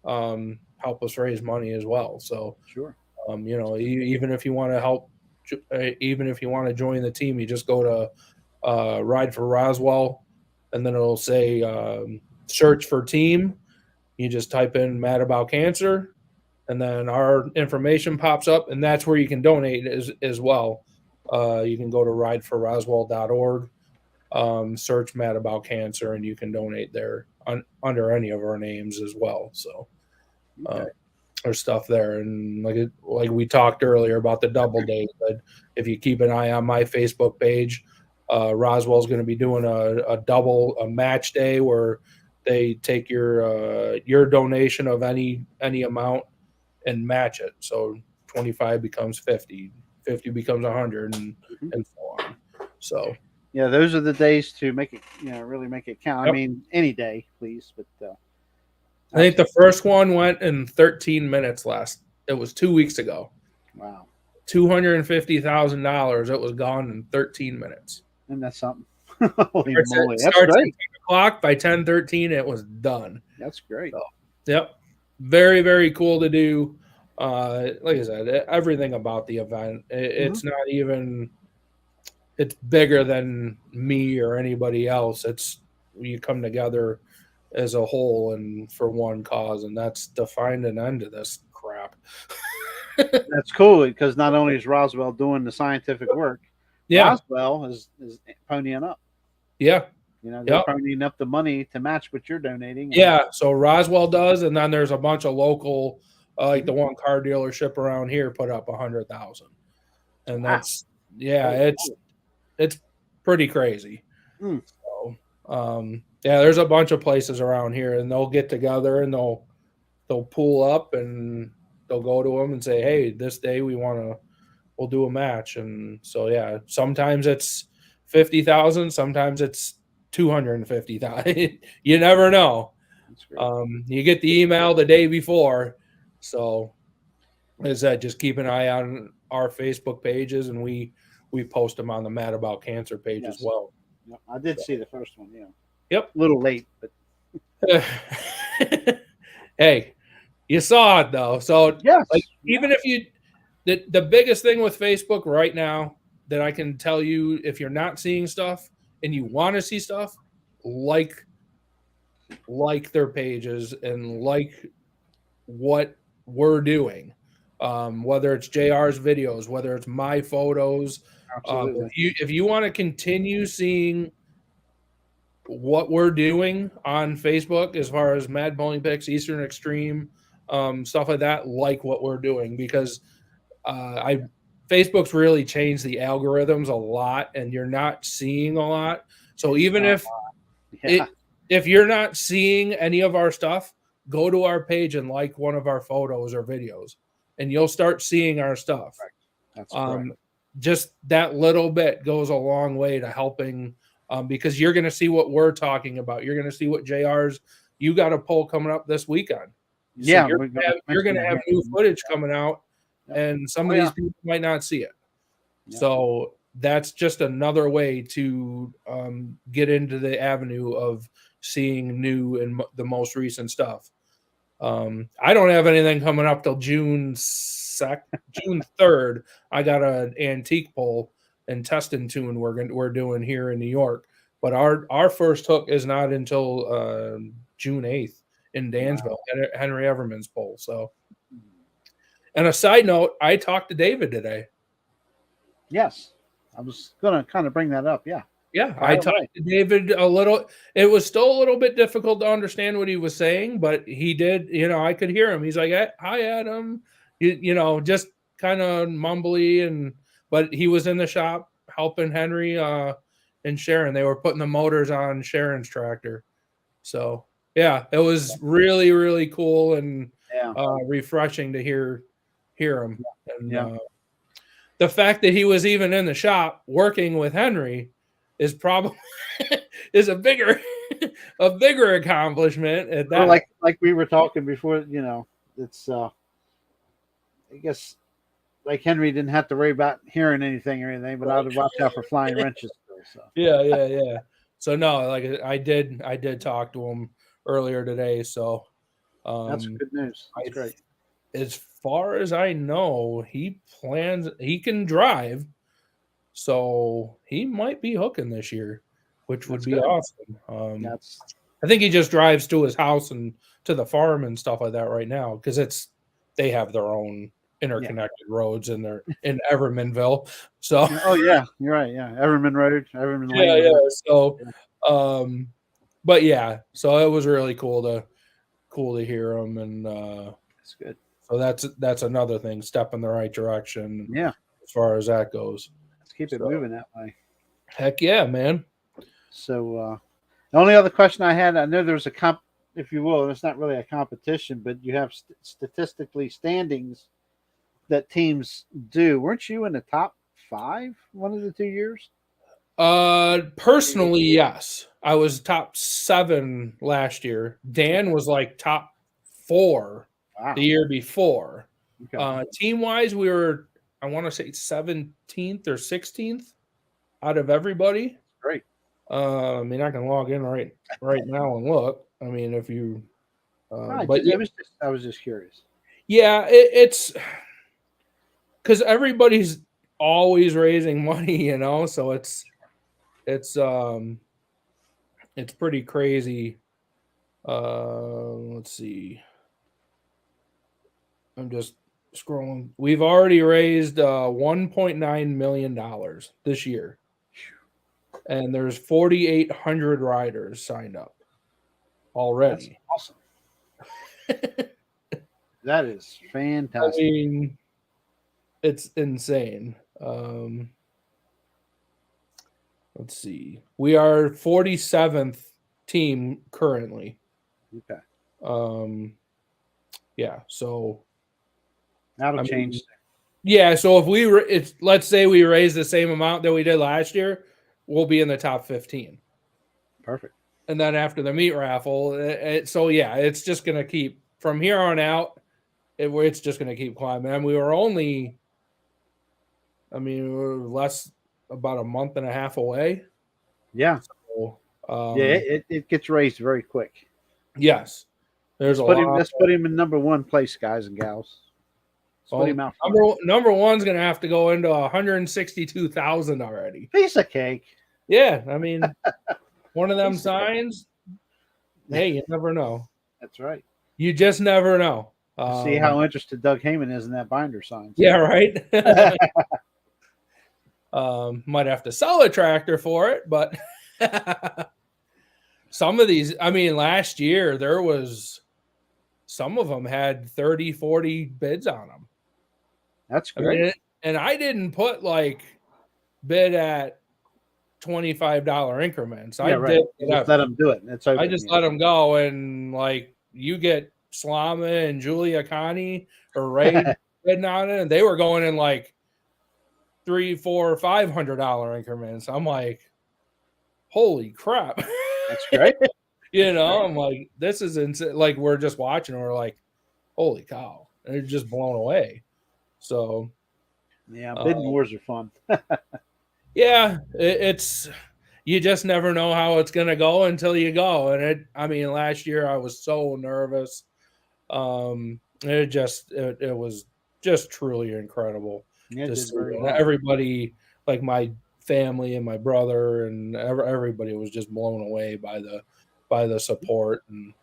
help us raise money as well. So Sure. even if you want to help, even if you want to join the team, you just go to Ride for Roswell, and then it'll say search for team. You just type in Mad About Cancer, and then our information pops up, and that's where you can donate as well. You can go to rideforroswell.org, search Mad About Cancer, and you can donate there under any of our names as well. So there's stuff there, and like we talked earlier about the double days. But if you keep an eye on my Facebook page, Roswell's going to be doing a match day where they take your donation of any amount and match it. So 25 becomes 50, 50 becomes 100, and so on. So yeah, those are the days to make it, really make it count. Yep. I mean, any day, please, but I think the first one went in 13 minutes it was 2 weeks ago. wow, $250,000. It was gone in 13 minutes. and that's something. Holy moly, that's Starts great. at 10 o'clock. By 10:13, it was done. That's great. So, yep. Very, very cool to do. Like I said, everything about the event. It's not even, it's bigger than me or anybody else. It's, you come together as a whole and for one cause, and that's to find an end to this crap. That's cool, because not only is Roswell doing the scientific work, Roswell is ponying up. Yeah. They're ponying up the money to match what you're donating. Yeah, so Roswell does, and then there's a bunch of local, like the one car dealership around here put up 100,000, and that's it's pretty crazy. So, there's a bunch of places around here, and they'll get together and they'll pull up and they'll go to them and say, "Hey, this day we'll do a match." And so sometimes it's 50,000, sometimes it's 250,000. You never know. You get the email the day before. So as I said, just keep an eye on our Facebook pages, and we post them on the Mad About Cancer page as well. Yep. I did see the first one. Yeah. Yep. A little late, but hey, you saw it though. So yes. even if you, the biggest thing with Facebook right now that I can tell you, if you're not seeing stuff and you want to see stuff, like their pages and like what we're doing, whether it's JR's videos, whether it's my photos. Absolutely. If you want to continue seeing what we're doing on Facebook as far as Mad Bowling Picks, Eastern Extreme, stuff like that, like what we're doing, because Facebook's really changed the algorithms a lot, and you're not seeing a lot. So even if you're not seeing any of our stuff, go to our page and like one of our photos or videos, and you'll start seeing our stuff. That's correct. Just that little bit goes a long way to helping, because you're going to see what we're talking about. You're going to see what you got a poll coming up this weekend. So Yeah, you're going to have new footage coming out, and some of these people might not see it. Yeah. So that's just another way to get into the avenue of seeing new and the most recent stuff. I don't have anything coming up till June 3rd. I got an antique pole and testing tune we're doing here in New York, but our first hook is not until June 8th in Dansville. Wow. Henry Everman's pole. So, and a side note, I talked to David today. Yes, I was going to kind of bring that up. Yeah, I talked to David a little. It was still a little bit difficult to understand what he was saying, but he did. I could hear him. He's like, "Hi, Adam," just kind of mumbly, but he was in the shop helping Henry and Sharon. They were putting the motors on Sharon's tractor. So yeah, it was really, really cool and refreshing to hear him. And the fact that he was even in the shop working with Henry is probably is a bigger accomplishment at that. Well, like we were talking before, it's I guess like Henry didn't have to worry about hearing anything or anything, but I would watch out for flying wrenches. So. Yeah. So no, like I did talk to him earlier today. So that's good news. That's great. As far as I know, he can drive. So he might be hooking this year, which would be awesome. I think he just drives to his house and to the farm and stuff like that right now, because they have their own interconnected roads and they're in Evermanville. So you're right. Yeah, Everman Road, Everman Lane. Yeah. So, but yeah, so it was really cool to hear him, and that's good. So that's another thing, step in the right direction. Yeah, as far as that goes. Keep it moving that way. Heck yeah, man. So the only other question I had, I know there's a if you will, it's not really a competition, but you have statistically standings that teams do. Weren't you in the top 5 one of the 2 years? Personally, yes. I was top 7 last year. Dan was like top 4 the year before. Okay. Team wise, we were, I want to say 17th or 16th out of everybody. Great. I mean, I can log in right now and look. I mean, if you, I was just curious. Yeah, it's because everybody's always raising money, so it's pretty crazy. Let's see. I'm just scrolling. We've already raised $1.9 million this year, and there's 4,800 riders signed up already. That's awesome. That is fantastic. I mean, it's insane. Let's see. We are 47th team currently. Okay. Yeah. So that'll change. Yeah. So if let's say we raise the same amount that we did last year, we'll be in the top 15. Perfect. And then after the meat raffle, so yeah, it's just gonna keep from here on out. It's just gonna keep climbing. And we were only, less about a month and a half away. Yeah. So, it gets raised very quick. Yes. Let's put him in number 1 place, guys and gals. Split him out. Number one's gonna have to go into 162,000 already. Piece of cake. Yeah, I mean, one of them signs. Hey, you never know. That's right. You just never know. See how interested Doug Heyman is in that binder sign. Yeah, right. Might have to sell a tractor for it, but some of these, I mean, last year there was some of them had 30, 40 bids on them. That's great. I mean, and I didn't put like bid at $25 increments. Yeah, right. Just let them do it. It's open, I just let them go, and like you get Slama and Julia Connie or Ray bidding on it, and they were going in like $300, $400, $500 increments. I'm like, holy crap! That's great. I'm like, this is insane. Like we're just watching, and we're like, holy cow! And they're just blown away. So, yeah, bidding wars are fun. Yeah, it's you just never know how it's gonna go until you go. And I mean, last year I was so nervous. It was just truly incredible. Yeah, to see. Everybody, like my family and my brother, and everybody was just blown away by the support. And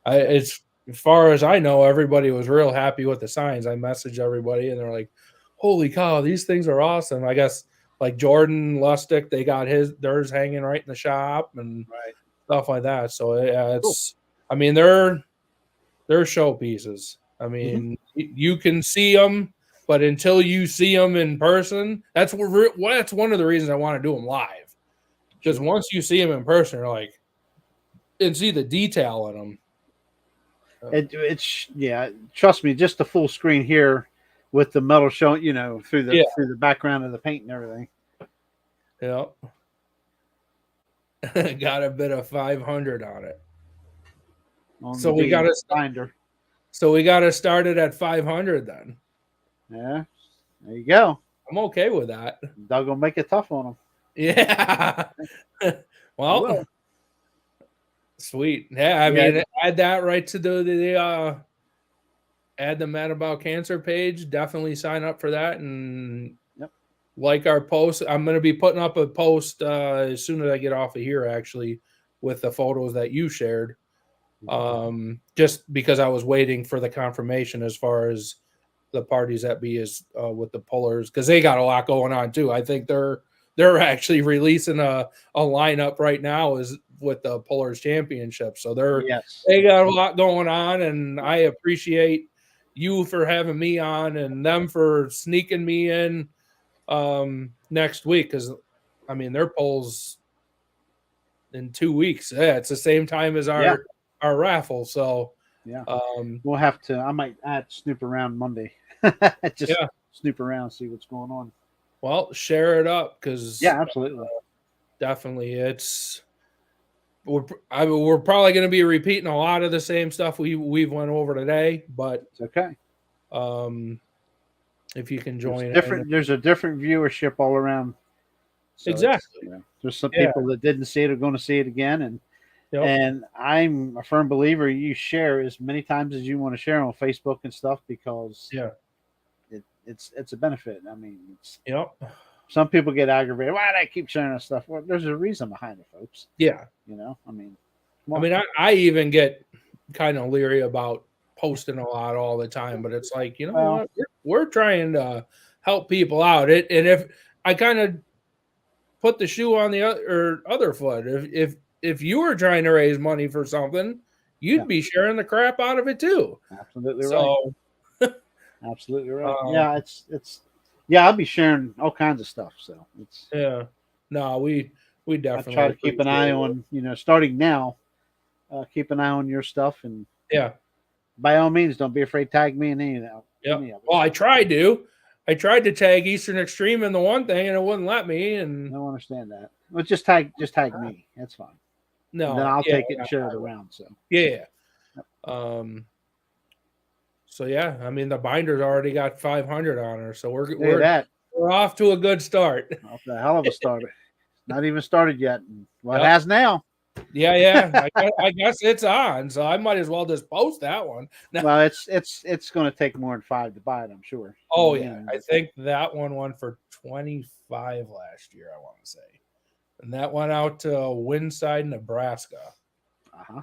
it's as far as I know, everybody was real happy with the signs. I messaged everybody, and they're like, "Holy cow, these things are awesome!" I guess. Like Jordan Lustig, they got theirs hanging right in the shop and stuff like that. So yeah, it's cool. I mean, they're showpieces. I mean, you can see them, but until you see them in person, that's one of the reasons I want to do them live. Because once you see them in person, you're like, and see the detail in them. It's trust me, just the full screen here. With the metal showing, through the background of the paint and everything. Yeah. Got a bit of 500 on it. So we got to start it at 500 then. Yeah. There you go. I'm okay with that. Doug will make it tough on them. Yeah. Well, sweet. Yeah, I mean, add that right to the add the Mad About Cancer page. Definitely sign up for that and like our post. I'm going to be putting up a post as soon as I get off of here, actually, with the photos that you shared. Just because I was waiting for the confirmation as far as the parties that be is with the pullers, because they got a lot going on too. I think they're actually releasing a lineup right now is with the Pullers Championship. So they got a lot going on, and I appreciate you for having me on and them for sneaking me in next week, because I mean their polls in 2 weeks. Yeah, it's the same time as our raffle. So we'll have to. I might snoop around Monday. Snoop around, see what's going on. Well, share it up because absolutely, definitely we're probably going to be repeating a lot of the same stuff we've went over today, but it's okay. If you can join, there's a different viewership all around. So exactly. There's some people that didn't see it are going to see it again, and I'm a firm believer you share as many times as you want to share on Facebook and stuff because it's a benefit. I mean, some people get aggravated. Why do I keep sharing this stuff? Well, there's a reason behind it, folks. Yeah. I mean, I even get kind of leery about posting a lot all the time, but it's like, what? We're trying to help people out. And if I kind of put the shoe on the other foot, if you were trying to raise money for something, you'd be sharing the crap out of it too. Absolutely right. Absolutely right. I'll be sharing all kinds of stuff. So it's we definitely I try to keep an eye on, starting now, keep an eye on your stuff and by all means, don't be afraid to tag me in any of that. Yeah. Well, I tried to tag Eastern Extreme in the one thing and it wouldn't let me. And I don't understand that. Well, just tag me. That's fine. No, and then I'll take it and share it around. So So I mean the binder's already got 500 on her, so we're off to a good start. Off to a hell of a start. Not even started yet. Well, it has now. Yeah. I guess it's on, so I might as well just post that one. No. Well, it's going to take more than 5 to buy it, I'm sure. Oh You know yeah, what I mean? I think that one went for 25 last year. I want to say, and that went out to Winside, Nebraska. Uh-huh.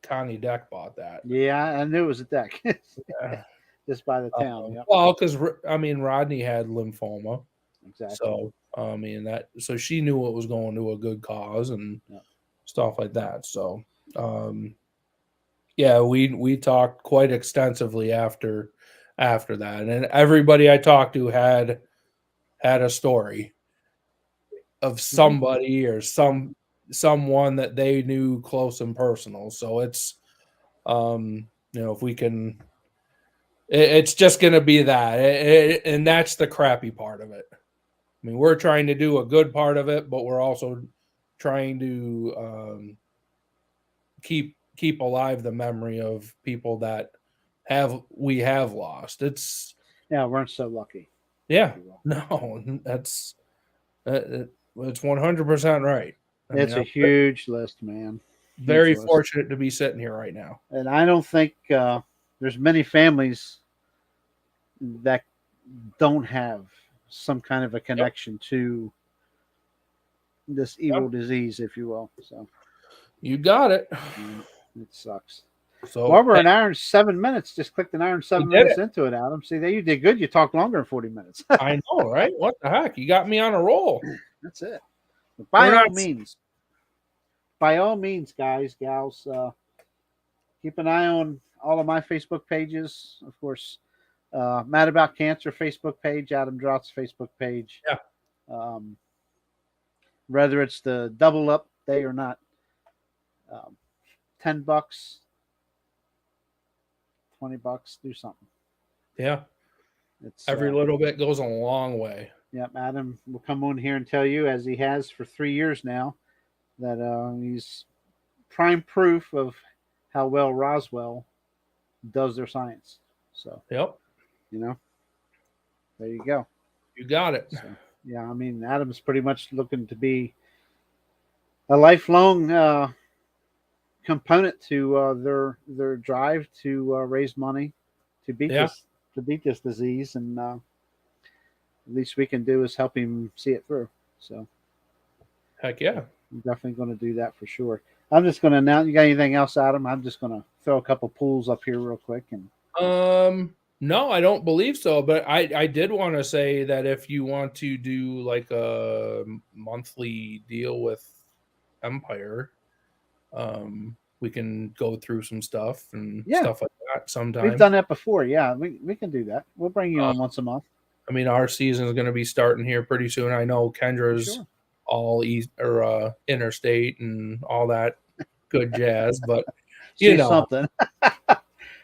Connie Deck bought that. Yeah, I knew it was a deck. Yeah. Just by the town. Yep. Well, because Rodney had lymphoma, Exactly. so so she knew it was going to a good cause and stuff like that. So, yeah, we talked quite extensively after that, and everybody I talked to had a story of somebody or someone that they knew close and personal. So it's if we can, it's just going to be that, and that's the crappy part of it. I mean, we're trying to do a good part of it, but we're also trying to keep alive the memory of people that we have lost. It's weren't so lucky. No, that's it's 100% right. It's a huge list, man. Very fortunate to be sitting here right now. And I don't think there's many families that don't have some kind of a connection to this evil disease, if you will. So you got it. It sucks. So well, we're an hour and 7 minutes. Just clicked an hour and 7 minutes into it, Adam. See, there you did good. You talked longer than 40 minutes. I know, right? What the heck? You got me on a roll. That's it. But by all means, guys, gals, keep an eye on all of my Facebook pages. Of course, Mad About Cancer Facebook page, Adam Draught's Facebook page. Yeah. Whether it's the double up day or not, $10, $20, do something. Yeah. It's every little bit goes a long way. Yep. Adam will come on here and tell you, as he has for 3 years now, that he's prime proof of how well Roswell does their science. So, yep. There you go. You got it. So, yeah. I mean, Adam's pretty much looking to be a lifelong component to their drive to raise money to beat this disease, and the least we can do is help him see it through. So, heck yeah, I'm definitely going to do that for sure. I'm just going to announce. You got anything else, Adam? I'm just going to throw a couple pools up here real quick. And no, I don't believe so. But I did want to say that if you want to do like a monthly deal with Empire, we can go through some stuff and stuff like that sometime. We've done that before. Yeah, we can do that. We'll bring you on once a month. I mean, our season is going to be starting here pretty soon. I know Kendra's all east or interstate and all that good jazz, but she's something.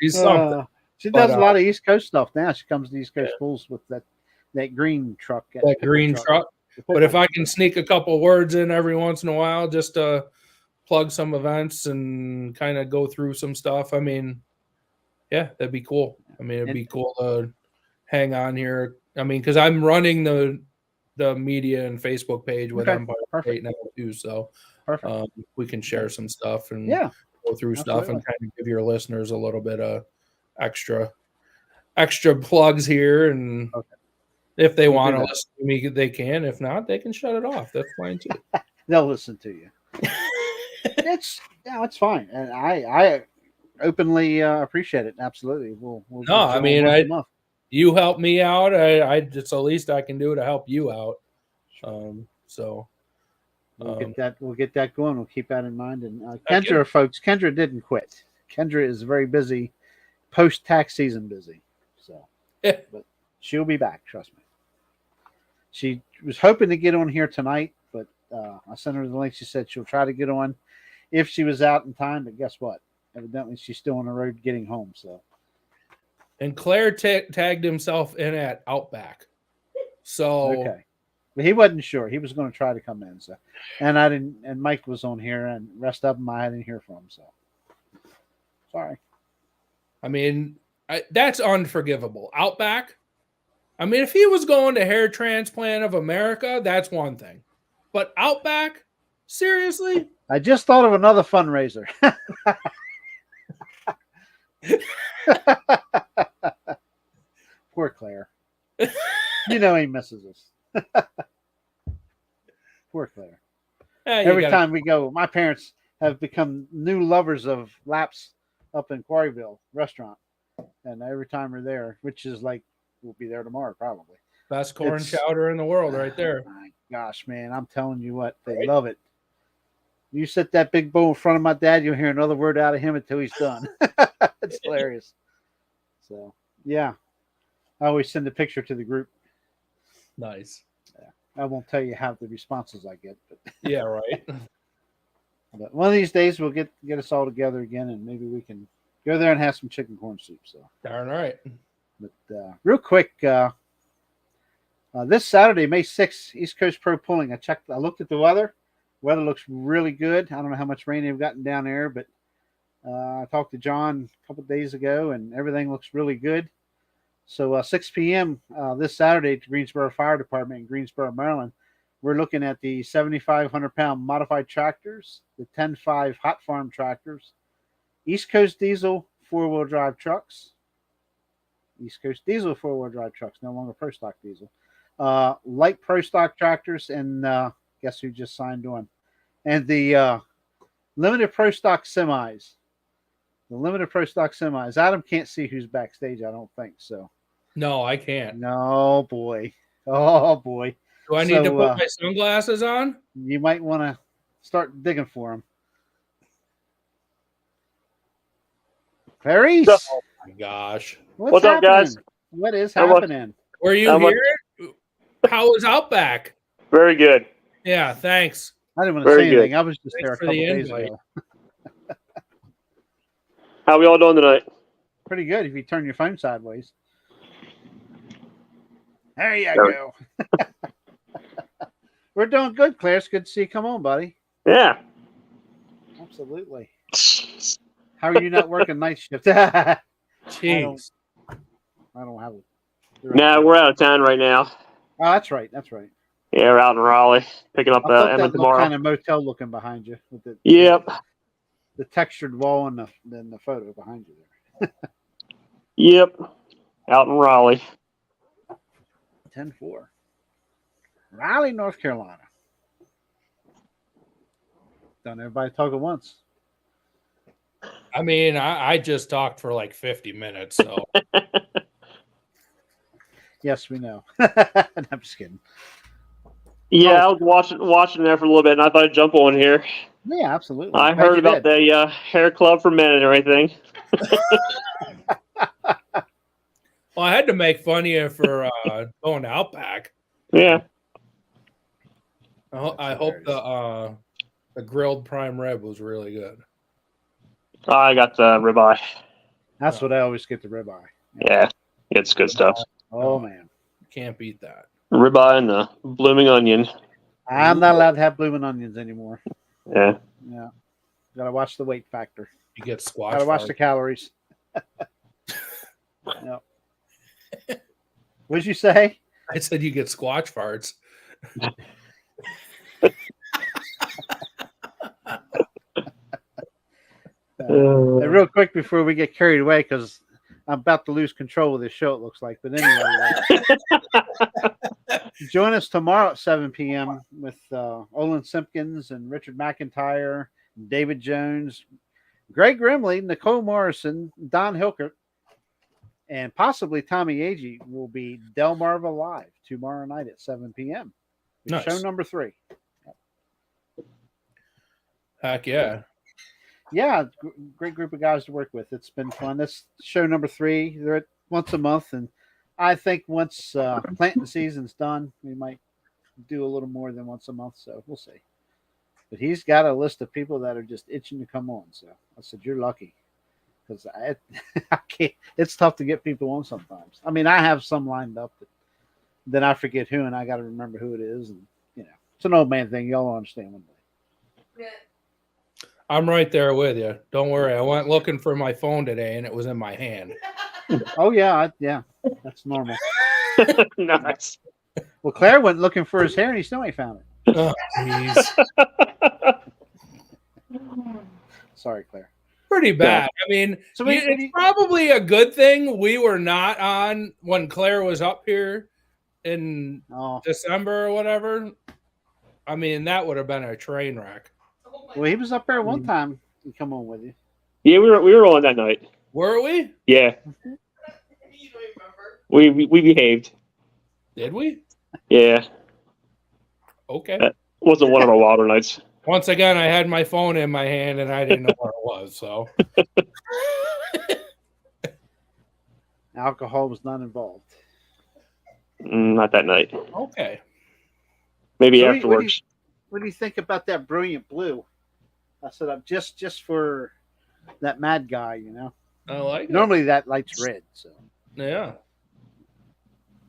She's something. She does a lot of East Coast stuff now. She comes to East Coast pools with that green truck. That green truck. But if I can sneak a couple words in every once in a while, just to plug some events and kind of go through some stuff, I mean, yeah, that'd be cool. I mean, it'd be cool to hang on here. I mean, because I'm running the media and Facebook page with Empire State now too, so we can share some stuff and go through stuff and kind of give your listeners a little bit of extra plugs here, and if they want to listen to me, they can. If not, they can shut it off. That's fine too. They'll listen to you. It's fine, and I openly appreciate it. Absolutely, we'll no, I mean, you help me out. It's the least I can do to help you out. So we'll get that going. We'll keep that in mind. And Kendra, folks, Kendra didn't quit. Kendra is very busy, post-tax season busy. So, but she'll be back. Trust me. She was hoping to get on here tonight, but I sent her the link. She said she'll try to get on if she was out in time. But guess what? Evidently, she's still on the road getting home. So. And Claire tagged himself in at Outback. So but he wasn't sure. He was going to try to come in. So, and I didn't. And Mike was on here, and the rest of them I didn't hear from. So, sorry. I mean, that's unforgivable. Outback. I mean, if he was going to Hair Transplant of America, that's one thing. But Outback, Seriously? I just thought of another fundraiser. Poor Claire. You know he misses us. Poor Claire. Yeah, Every time we go, my parents have become new lovers of Laps up in Quarryville restaurant. And every time we're there, which is like, we'll be there tomorrow probably. Best corn chowder in the world right there. My gosh, man, I'm telling you what, they love it. You set that big bowl in front of my dad, you'll hear another word out of him until he's done. It's hilarious. So, yeah. I always send a picture to the group. Nice. Yeah. I won't tell you how the responses I get. But yeah, right. But one of these days we'll get us all together again, and maybe we can go there and have some chicken corn soup. So darn right. But real quick, this Saturday, May 6th, East Coast Pro Pulling. I looked at the weather. Weather looks really good. I don't know how much rain they've gotten down there, but I talked to John a couple of days ago, and everything looks really good. So 6 p.m. This Saturday at the Greensboro Fire Department in Greensboro, Maryland, we're looking at the 7,500-pound modified tractors, the 10.5 hot farm tractors, East Coast diesel four-wheel drive trucks, East Coast diesel four-wheel drive trucks, no longer Pro Stock diesel, light Pro Stock tractors, and guess who just signed on? And the limited Pro Stock semis. The limited Pro Stock semis. Adam can't see who's backstage, I don't think so. No, I can't. No, boy. Oh, boy. Do I need to put my sunglasses on? You might want to start digging for them. Clarice. Oh, my gosh. What's up, guys? What is happening? Were you here? How was Outback? Very good. Yeah, thanks. I didn't want to say anything. I was just there a couple days invite. ago. How we all doing tonight? Pretty good if you turn your phone sideways. There you go. We're doing good, Claire. It's good to see you. Come on, buddy. Yeah. Absolutely. How are you not working night shift? Jeez. I don't have it. Nah, we're out of town right now. Oh, that's right. That's right. Yeah, we're out in Raleigh picking up Emma that tomorrow. Kind of motel looking behind you. With the, Yep. The textured wall and the photo behind you there. Yep. Out in Raleigh. 10-4. Raleigh, North Carolina. Don't everybody talk at once. I mean, I just talked for like 50 minutes, so. Yes, we know. I'm just kidding. Yeah, I was watching there for a little bit, and I thought I'd jump on here. Yeah, absolutely. I heard about the hair club for men and everything. Well, I had to make fun of you for going to Outback. Yeah. I hope the grilled prime rib was really good. I got the ribeye. That's what I always get, the ribeye. Yeah, it's good stuff. Oh, man. Can't beat that. Ribeye and the blooming onion. I'm not allowed to have blooming onions anymore. Yeah. Yeah. Got to watch the weight factor. You get squash. Got to watch the calories. Yep. What'd you say? I said you get squatch farts. And real quick before we get carried away, because I'm about to lose control of this show, it looks like. But anyway, join us tomorrow at 7 p.m. with Olin Simpkins and Richard McIntyre, David Jones, Greg Grimley, Nicole Morrison, Don Hilkert, and possibly Tommy Agee will be Delmarva Live tomorrow night at 7 p.m. Nice. Show number 3. Heck yeah. Yeah, great group of guys to work with. It's been fun. That's show number 3. They're at once a month, and I think once planting season's done, we might do a little more than once a month, so we'll see. But he's got a list of people that are just itching to come on, so I said, you're lucky. Because I can't. It's tough to get people on sometimes. I mean, I have some lined up, but then I forget who, and I got to remember who it is, and it's an old man thing. Y'all understand one day. Yeah. I'm right there with you. Don't worry. I went looking for my phone today, and it was in my hand. Oh yeah, that's normal. Nice. Well, Claire went looking for his hair, and he still ain't found it. Oh, jeez. Sorry, Claire. Pretty bad. I mean, So it's probably a good thing we were not on when Claire was up here in December or whatever. I mean, that would have been a train wreck. Well, he was up there one time. He come on with you. Yeah, we were on that night. Were we? Yeah. You don't remember. We behaved. Did we? Yeah. Okay. That wasn't one of our wilder nights. Once again, I had my phone in my hand and I didn't know where it was. So Alcohol was not involved. Not that night. Okay. Maybe So afterwards. What do you think about that brilliant blue? I set up just for that mad guy, you know. I like it. Normally that light's red, so Yeah.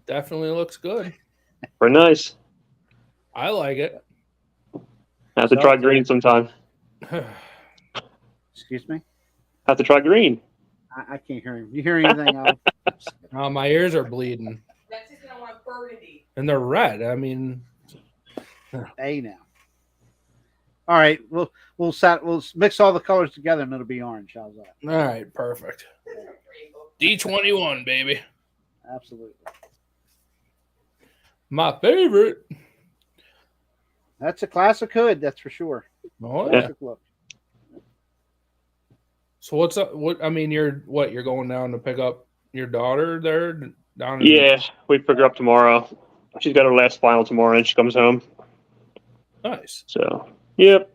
Definitely looks good. Very nice. I like it. Have to try green sometime. excuse me. Have to try green. I can't hear him. You hear anything? Oh, my ears are bleeding. That's just gonna want burgundy. And they're red. I mean, Hey now. All right, we'll mix all the colors together and it'll be orange. How's that? all right, perfect. D21, baby. Absolutely. My favorite. That's a classic hood, that's for sure. Oh, yeah. Classic look. So what's up? What I mean, you're going down to pick up your daughter there down? Yeah, we pick her up tomorrow. She's got her last final tomorrow, and she comes home. Nice. So, yep.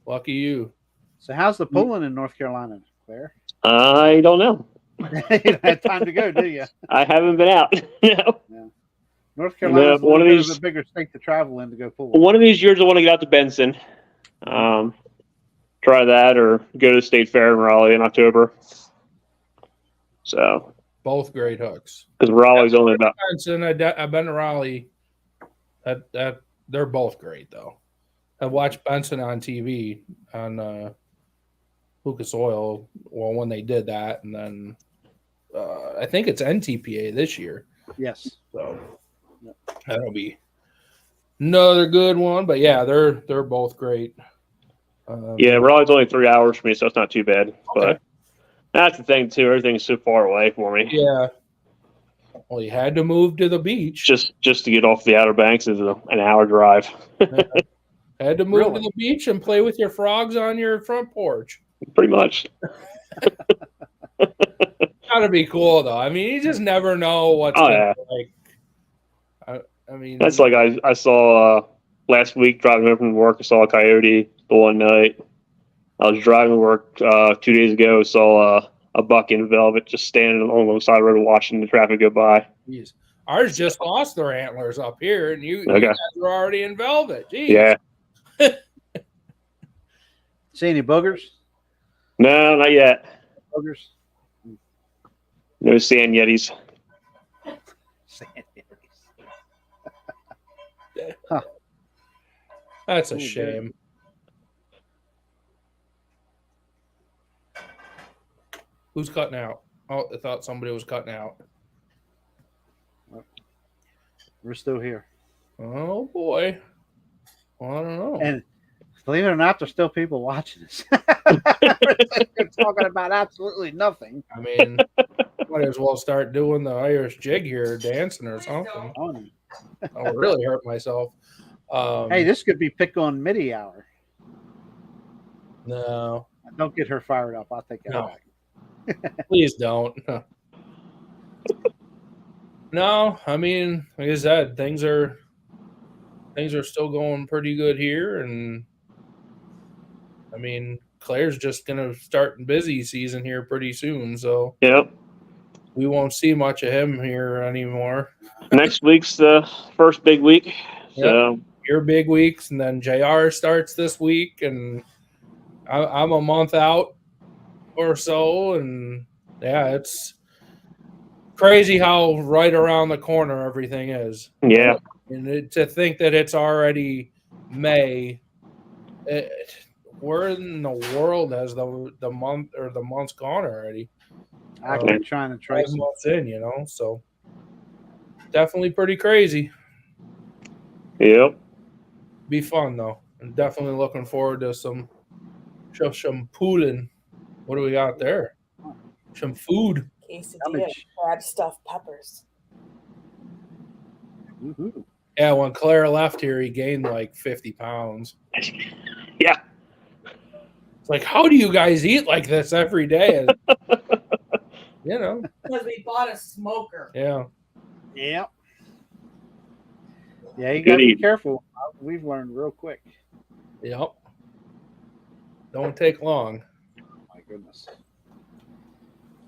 Lucky you. So how's the pulling in North Carolina, Claire? I don't know. You don't have time to go, do you? I haven't been out. No. Yeah. North Carolina is one of these a bigger state to travel in to go pull. One of these years, I want to get out to Benson. Try that, or go to the State Fair in Raleigh in October. So, Both great hooks. because Raleigh's only about Benson, I've been to Raleigh. That they're both great though. I watched Benson on TV on Lucas Oil. Well, when they did that, and then I think it's NTPA this year. Yes. So that'll be another good one. But yeah, they're both great. yeah, Raleigh's only 3 hours for me, so it's not too bad. Okay. But that's the thing too. Everything's so far away for me. Yeah. Well, you had to move to the beach. Just to get off the Outer Banks is an hour drive. Had to move to Really? the beach and play with your frogs on your front porch. Pretty much. Gotta be cool though. I mean, you just never know what's Oh, like. I mean, That's like I saw last week driving home from work. I saw a coyote the one night. I was driving to work 2 days ago. Saw a buck in velvet just standing along the side of the road watching the traffic go by. geez. Ours just lost their antlers up here, and you Okay. guys were already in velvet. Jeez. Yeah. See any boogers? No, not yet. Boogers? No sand yetis. That's a Oh, shame. Who's cutting out? Oh, I thought somebody was cutting out. We're still here. Oh boy. Well, I don't know. And believe it or not, there's still people watching us. They're talking about absolutely nothing. I mean, might as well start doing the Irish jig here, dancing or something. I'll really hurt myself. Hey, this could be pick on MIDI hour. No, Don't get her fired up. I'll take that No. back. please don't. No, I mean, like I said, things are still going pretty good here, and I mean, Claire's just gonna start in busy season here pretty soon, so Yep. we won't see much of him here anymore. Next week's the first big week. So Your big weeks, and then JR starts this week, and I'm a month out or so, and yeah, it's crazy how right around the corner everything is. yeah. And to think that it's already May, where in the world has the month or the month's gone already? I've been trying to 5 trace it. months in, you know, so definitely pretty crazy. Yep. Be fun though. I'm definitely looking forward to some pooling. What do we got there? Some food. Quesadilla, crab stuffed peppers. Woohoo. Yeah, when Claire left here, he gained like 50 pounds. Yeah. It's like, how do you guys eat like this every day? You know. Because we bought a smoker. Yeah. Yeah. Yeah, you got to be careful. We've learned real quick. Yep. Don't take long. Oh, my goodness.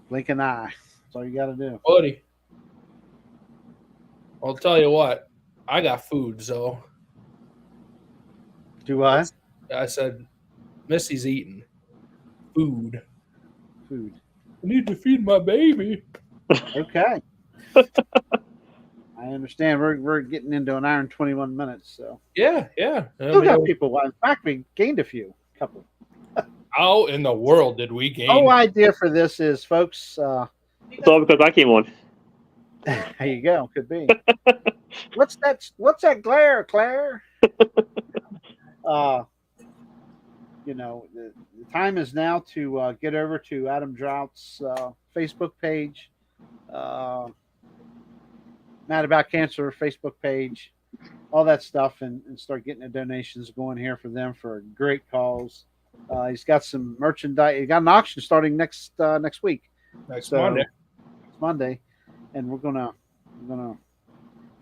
Blink an eye. That's all you got to do. Buddy. I'll tell you what. I got food, so. Do I? I said, Missy's eating. Food. Food. I need to feed my baby. Okay. I understand. We're getting into an hour and 21 minutes. So Yeah. still got people. In fact, we gained a couple. How in the world did we gain? Whole idea for this is, folks. It's all because I came on. There you go. Could be. What's that glare, Claire? You know, the time is now to get over to Adam Draught's Facebook page, Mad About Cancer Facebook page, all that stuff, and start getting the donations going here for them for a great cause. He's got some merchandise. He got an auction starting next week. Monday. Next Monday, and we're gonna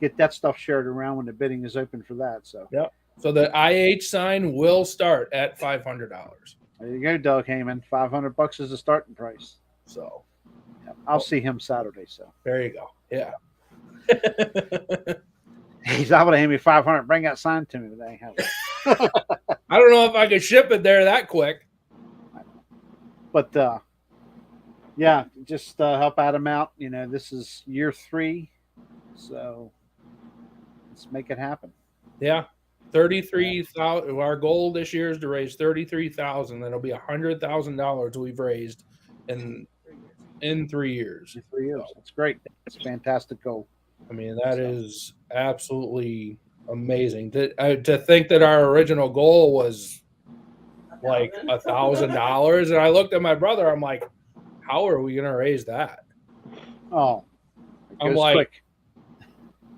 get that stuff shared around when the bidding is open for that. So Yep. So the IH sign will start at $500. there you go, Doug Heyman. $500 is the starting price. So I'll see him Saturday. So there you go. Yeah. he's able to hand me $500. Bring that sign to me today. I don't know if I could ship it there that quick. But yeah, just help Adam out. You know, this is year 3, so let's make it happen. Yeah. 33,000. Our goal this year is to raise 33,000. That'll be $100,000 we've raised in 3 years. 3 years. That's great. It's a fantastic goal. I mean, that is absolutely amazing. To think that our original goal was like $1,000, and I looked at my brother. I'm like, how are we gonna raise that? Oh, I'm like, quick.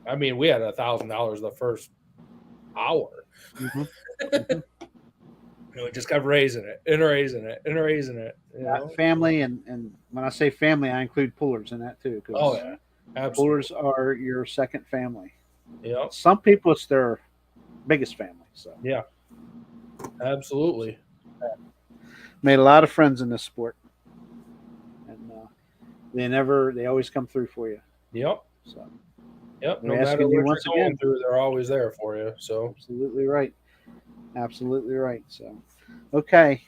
I mean, we had $1,000 the first hour. Mm-hmm. And we just kept raising it and raising it and raising it. You know? Family, and when I say family, I include pullers in that too. Oh yeah, absolutely. Pullers are your second family. Yeah. Some people, it's their biggest family. So yeah, absolutely. Made a lot of friends in this sport, and they always come through for you. Yep. So yep. No we're matter asking what you you're once going again. through, they're always there for you. So Absolutely right. Absolutely right. So, okay,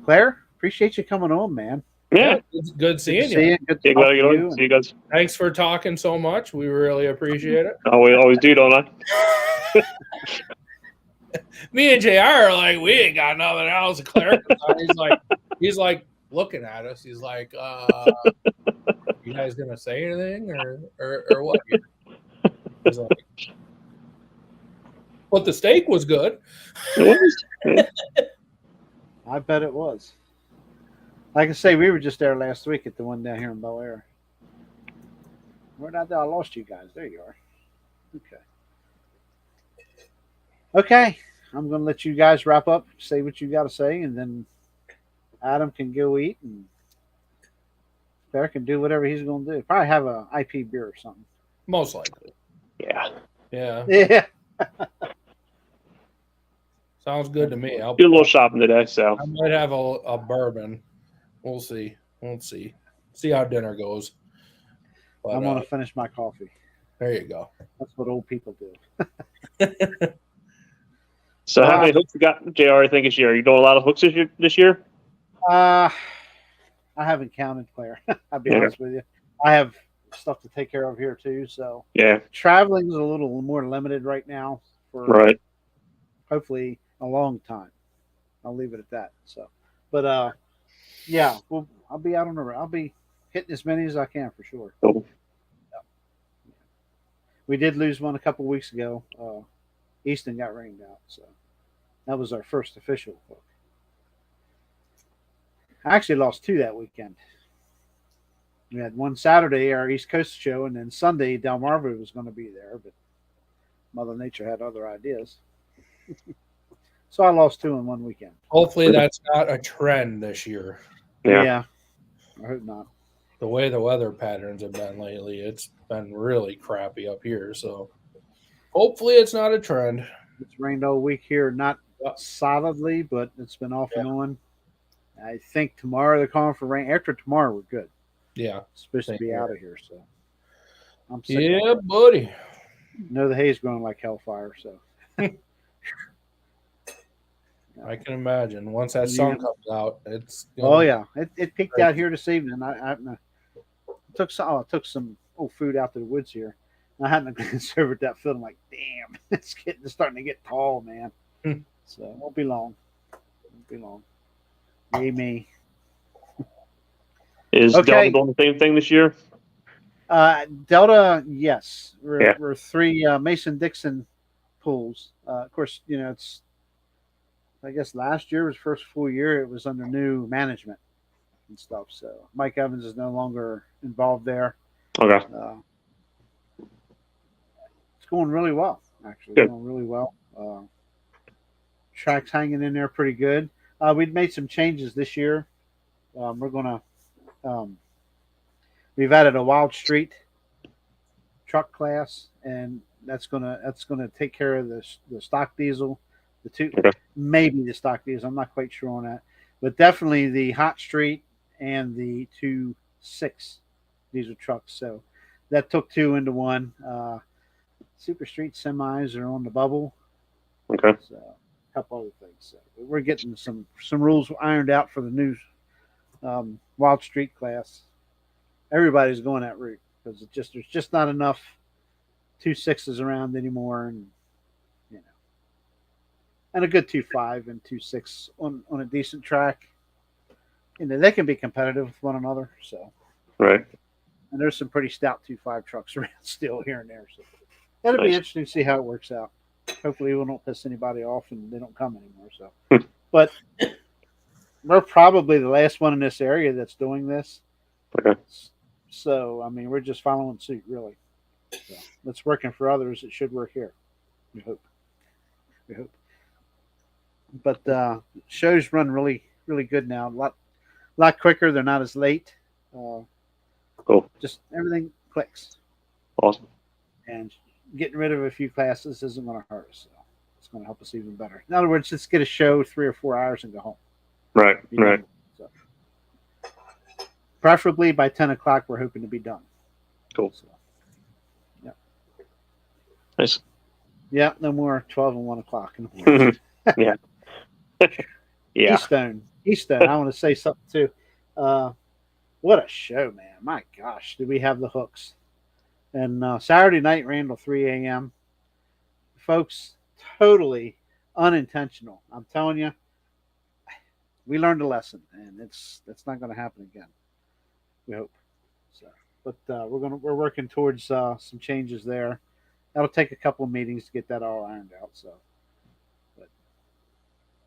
Claire, appreciate you coming on, man. Yeah. It's good seeing See you. you. Good to Yeah, talk glad to you you. know. See you guys. Thanks for talking so much. We really appreciate it. Oh, we always do, don't I? Me and JR are like, we ain't got nothing else. Claire, he's like looking at us. He's like, you guys gonna say anything or what? He's like, but the steak was good. It was. Yeah. I bet it was. Like I say, we were just there last week at the one down here in Bel Air. Where'd I lost you guys? There you are. Okay. Okay. I'm going to let you guys wrap up, say what you got to say, and then Adam can go eat, and Claire can do whatever he's going to do. Probably have a IP beer or something. Most likely. Yeah. Yeah. Yeah. Sounds good to me. I'll Do a little shopping today, so. I might have a bourbon. We'll see. See how dinner goes. But, I'm going to finish my coffee. There you go. That's what old people do. So how many hooks you got, JR, I think, this year? Are you doing a lot of hooks this year? I haven't counted, Claire. I'll be honest with you. I have stuff to take care of here too. So Yeah. traveling is a little more limited right now for Right. hopefully a long time. I'll leave it at that. So, but yeah, well, I'll be out on the road. I'll be hitting as many as I can for sure. Cool. Yeah. We did lose one a couple weeks ago. Easton got rained out, so That was our first official hook. I actually lost 2 that weekend. We had one Saturday, our East Coast show, and then Sunday, Delmarva was going to be there, but Mother Nature had other ideas. So I lost 2 in one weekend. Hopefully that's not a trend this year. Yeah. I hope not. The way the weather patterns have been lately, it's been really crappy up here. So hopefully it's not a trend. It's rained all week here, not solidly, but it's been off and on. I think tomorrow they're calling for rain. After tomorrow, we're good. Yeah. It's supposed to be out of here, so I'm sick. Yeah, buddy. The hay's growing like hellfire, so I can imagine. Once that sun comes out, it's oh yeah, it peaked out here this evening. I took some old food out to the woods here. I hadn't glanced over at that field. I'm like, damn, it's starting to get tall, man. So it won't be long. Yay me. Is Delta doing the same thing this year? Delta, yes. We're 3 Mason-Dixon pools. Of course, it's, I guess last year was the first full year it was under new management and stuff. So Mike Evans is no longer involved there. Okay. It's going really well, actually. Good. It's going really well. Track's hanging in there pretty good. We've made some changes this year. We're going to we've added a Wild Street truck class, and that's gonna take care of the stock diesel, maybe the stock diesel. I'm not quite sure on that, but definitely the Hot Street and the 2.6 diesel trucks. So that took 2 into 1. Super Street semis are on the bubble. Okay. So a couple other things. So we're getting some rules ironed out for the new Wild Street class. Everybody's going that route because there's just not enough 2.6s around anymore, and and a good 2.5 and 2.6 on a decent track. They can be competitive with one another. So right. And there's some pretty stout 2.5 trucks around still here and there. So it'll be interesting to see how it works out. Hopefully, we won't piss anybody off and they don't come anymore. So, but we're probably the last one in this area that's doing this. Okay. So, I mean, we're just following suit, really. So, it's working for others. It should work here. We hope. But shows run really, really good now. A lot quicker. They're not as late. Cool. Just everything clicks. Awesome. And getting rid of a few classes isn't going to hurt us. So it's going to help us even better. In other words, let's get a show 3 or 4 hours and go home. Right. Right. So, preferably by 10 o'clock, we're hoping to be done. Cool. So, yeah. Nice. Yeah, no more 12 and 1 o'clock in the morning. Yeah. Yeah. Keystone. I want to say something too. What a show, man. My gosh, did we have the hooks. And Saturday night, Randall, 3 a.m. Folks, totally unintentional. I'm telling you, we learned a lesson, and that's not going to happen again. We hope. So, but we're working towards some changes there. That'll take a couple of meetings to get that all ironed out. So,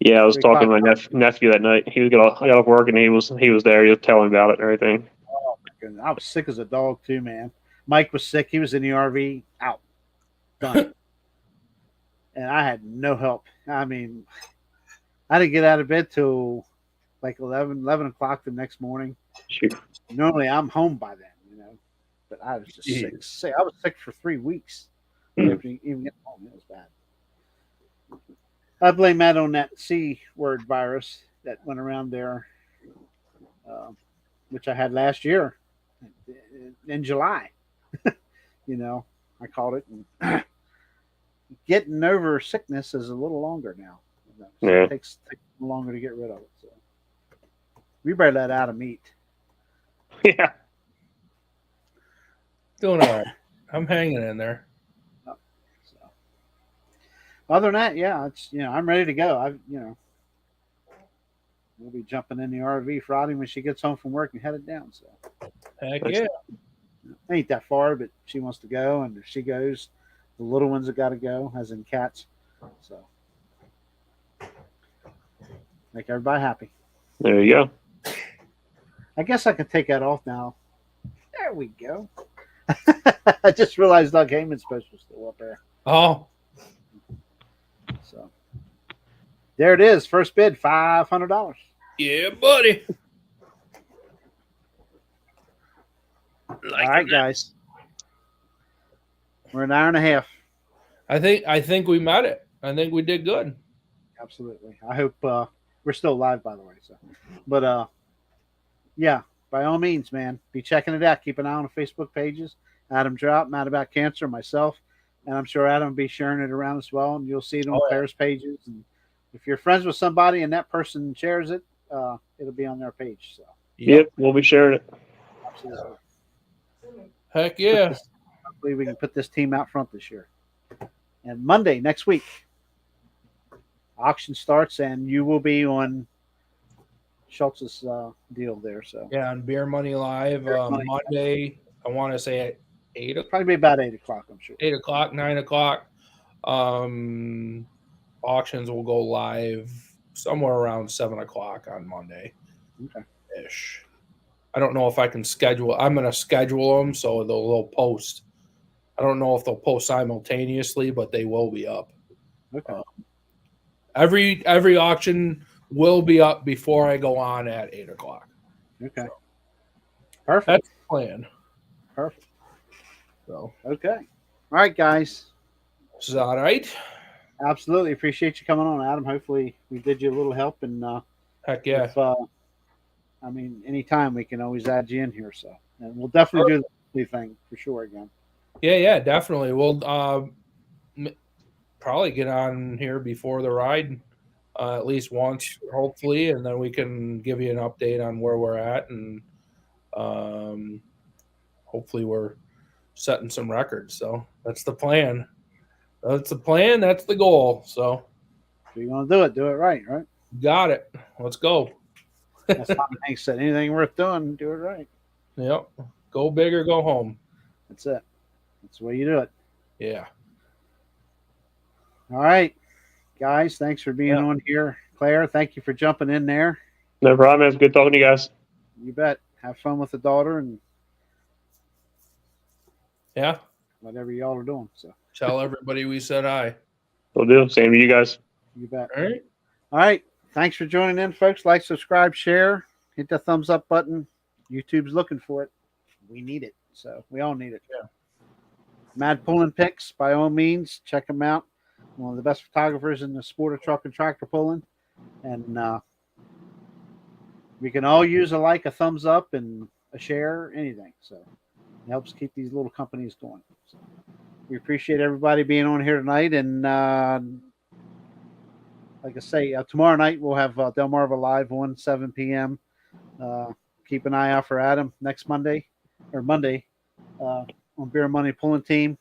yeah, I was talking to my nephew that night. I got off work and he was there. He was telling me about it and everything. Oh my goodness, I was sick as a dog too, man. Mike was sick. He was in the RV, out, done, and I had no help. I mean, I didn't get out of bed till like 11 o'clock the next morning. Shoot. Normally, I'm home by then, but I was just sick. I was sick for 3 weeks. Even getting home, it was bad. I blame that on that C word virus that went around there, which I had last year in July. I called it. And getting over sickness is a little longer now. So it takes longer to get rid of it. So we better let Adam eat. Yeah. Doing all right. I'm hanging in there. Other than that, yeah, it's I'm ready to go. We'll be jumping in the RV Friday when she gets home from work and headed down. So heck yeah, ain't that far, but she wants to go, and if she goes, the little ones have got to go, as in cats. So Make everybody happy. There you go. I guess I can take that off now. There we go. I just realized Doug Heyman's post was still up there. Oh, So there it is. First bid, $500. yeah, buddy. All right, guys. We're an hour and a half. I think we met it. I think we did good. Absolutely. I hope we're still live, by the way. So, but yeah, by all means, man, be checking it out. Keep an eye on the Facebook pages. Adam Draught, Mad About Cancer, myself, and I'm sure Adam will be sharing it around as well. And you'll see it on Claire's pages. And if you're friends with somebody and that person shares it, it'll be on their page. So, Yep, we'll be sharing it. absolutely. Heck yeah. Hopefully, we can put this team out front this year. And Monday next week, auction starts, and you will be on Schultz's deal there. So Yeah, on Beer Money Live Monday. I want to say at 8 o'clock. probably be about 8 o'clock, I'm sure. 8 o'clock, 9 o'clock. Auctions will go live somewhere around 7 o'clock on Monday. Okay. Ish. I don't know if I can schedule. I'm going to schedule them so they'll post. I don't know if they'll post simultaneously, but they will be up. Okay. Every auction will be up before I go on at 8 o'clock. Okay. Perfect. That's the plan. Perfect. So, Okay. All right, guys. is that all right? Absolutely appreciate you coming on, Adam. Hopefully, we did you a little help, and Heck yeah. if, I mean, anytime we can always add you in here. So, and we'll definitely do the thing for sure again. Yeah, definitely. We'll probably get on here before the ride at least once, hopefully, and then we can give you an update on where we're at, and hopefully we're setting some records. So that's the plan. That's the plan. That's the goal. So If you're going to do it right, right? got it. Let's go. That's Tom Hanks said. Anything worth doing, do it right. Yep. Go big or go home. That's it. That's the way you do it. Yeah. All right, guys. Thanks for being on here. Claire, thank you for jumping in there. No problem. It's good talking to you guys. You bet. Have fun with the daughter and Yeah. whatever y'all are doing. So Tell everybody we said hi. Will do. Same to you guys. you bet. All right. All right. Thanks for joining in, folks. Like, subscribe, share, hit the thumbs up button. YouTube's looking for it. We need it. So we all need it. Yeah. Mad Pulling Pics, by all means, check him out. One of the best photographers in the sport of truck and tractor pulling. And we can all use a like, a thumbs up, and a share, anything. So it helps keep these little companies going. So we appreciate everybody being on here tonight. And like I say, tomorrow night we'll have Delmarva Live on 7 p.m. Keep an eye out for Adam next Monday on Beer Money Pulling Team.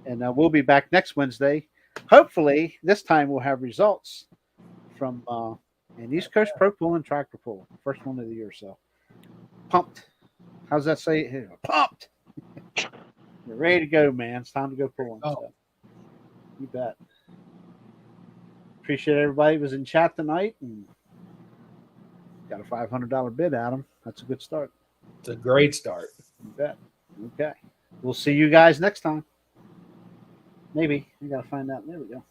And we'll be back next Wednesday. Hopefully, this time we'll have results from an East Coast Pro Pulling Tractor Pull. First one of the year. So pumped. How's that say? Pumped. You're ready to go, man. It's time to go pulling. Oh. So, you bet. Appreciate everybody who was in chat tonight, and got a $500 bid, Adam. That's a good start. It's a great start. You bet. Okay. We'll see you guys next time. Maybe. We got to find out. There we go.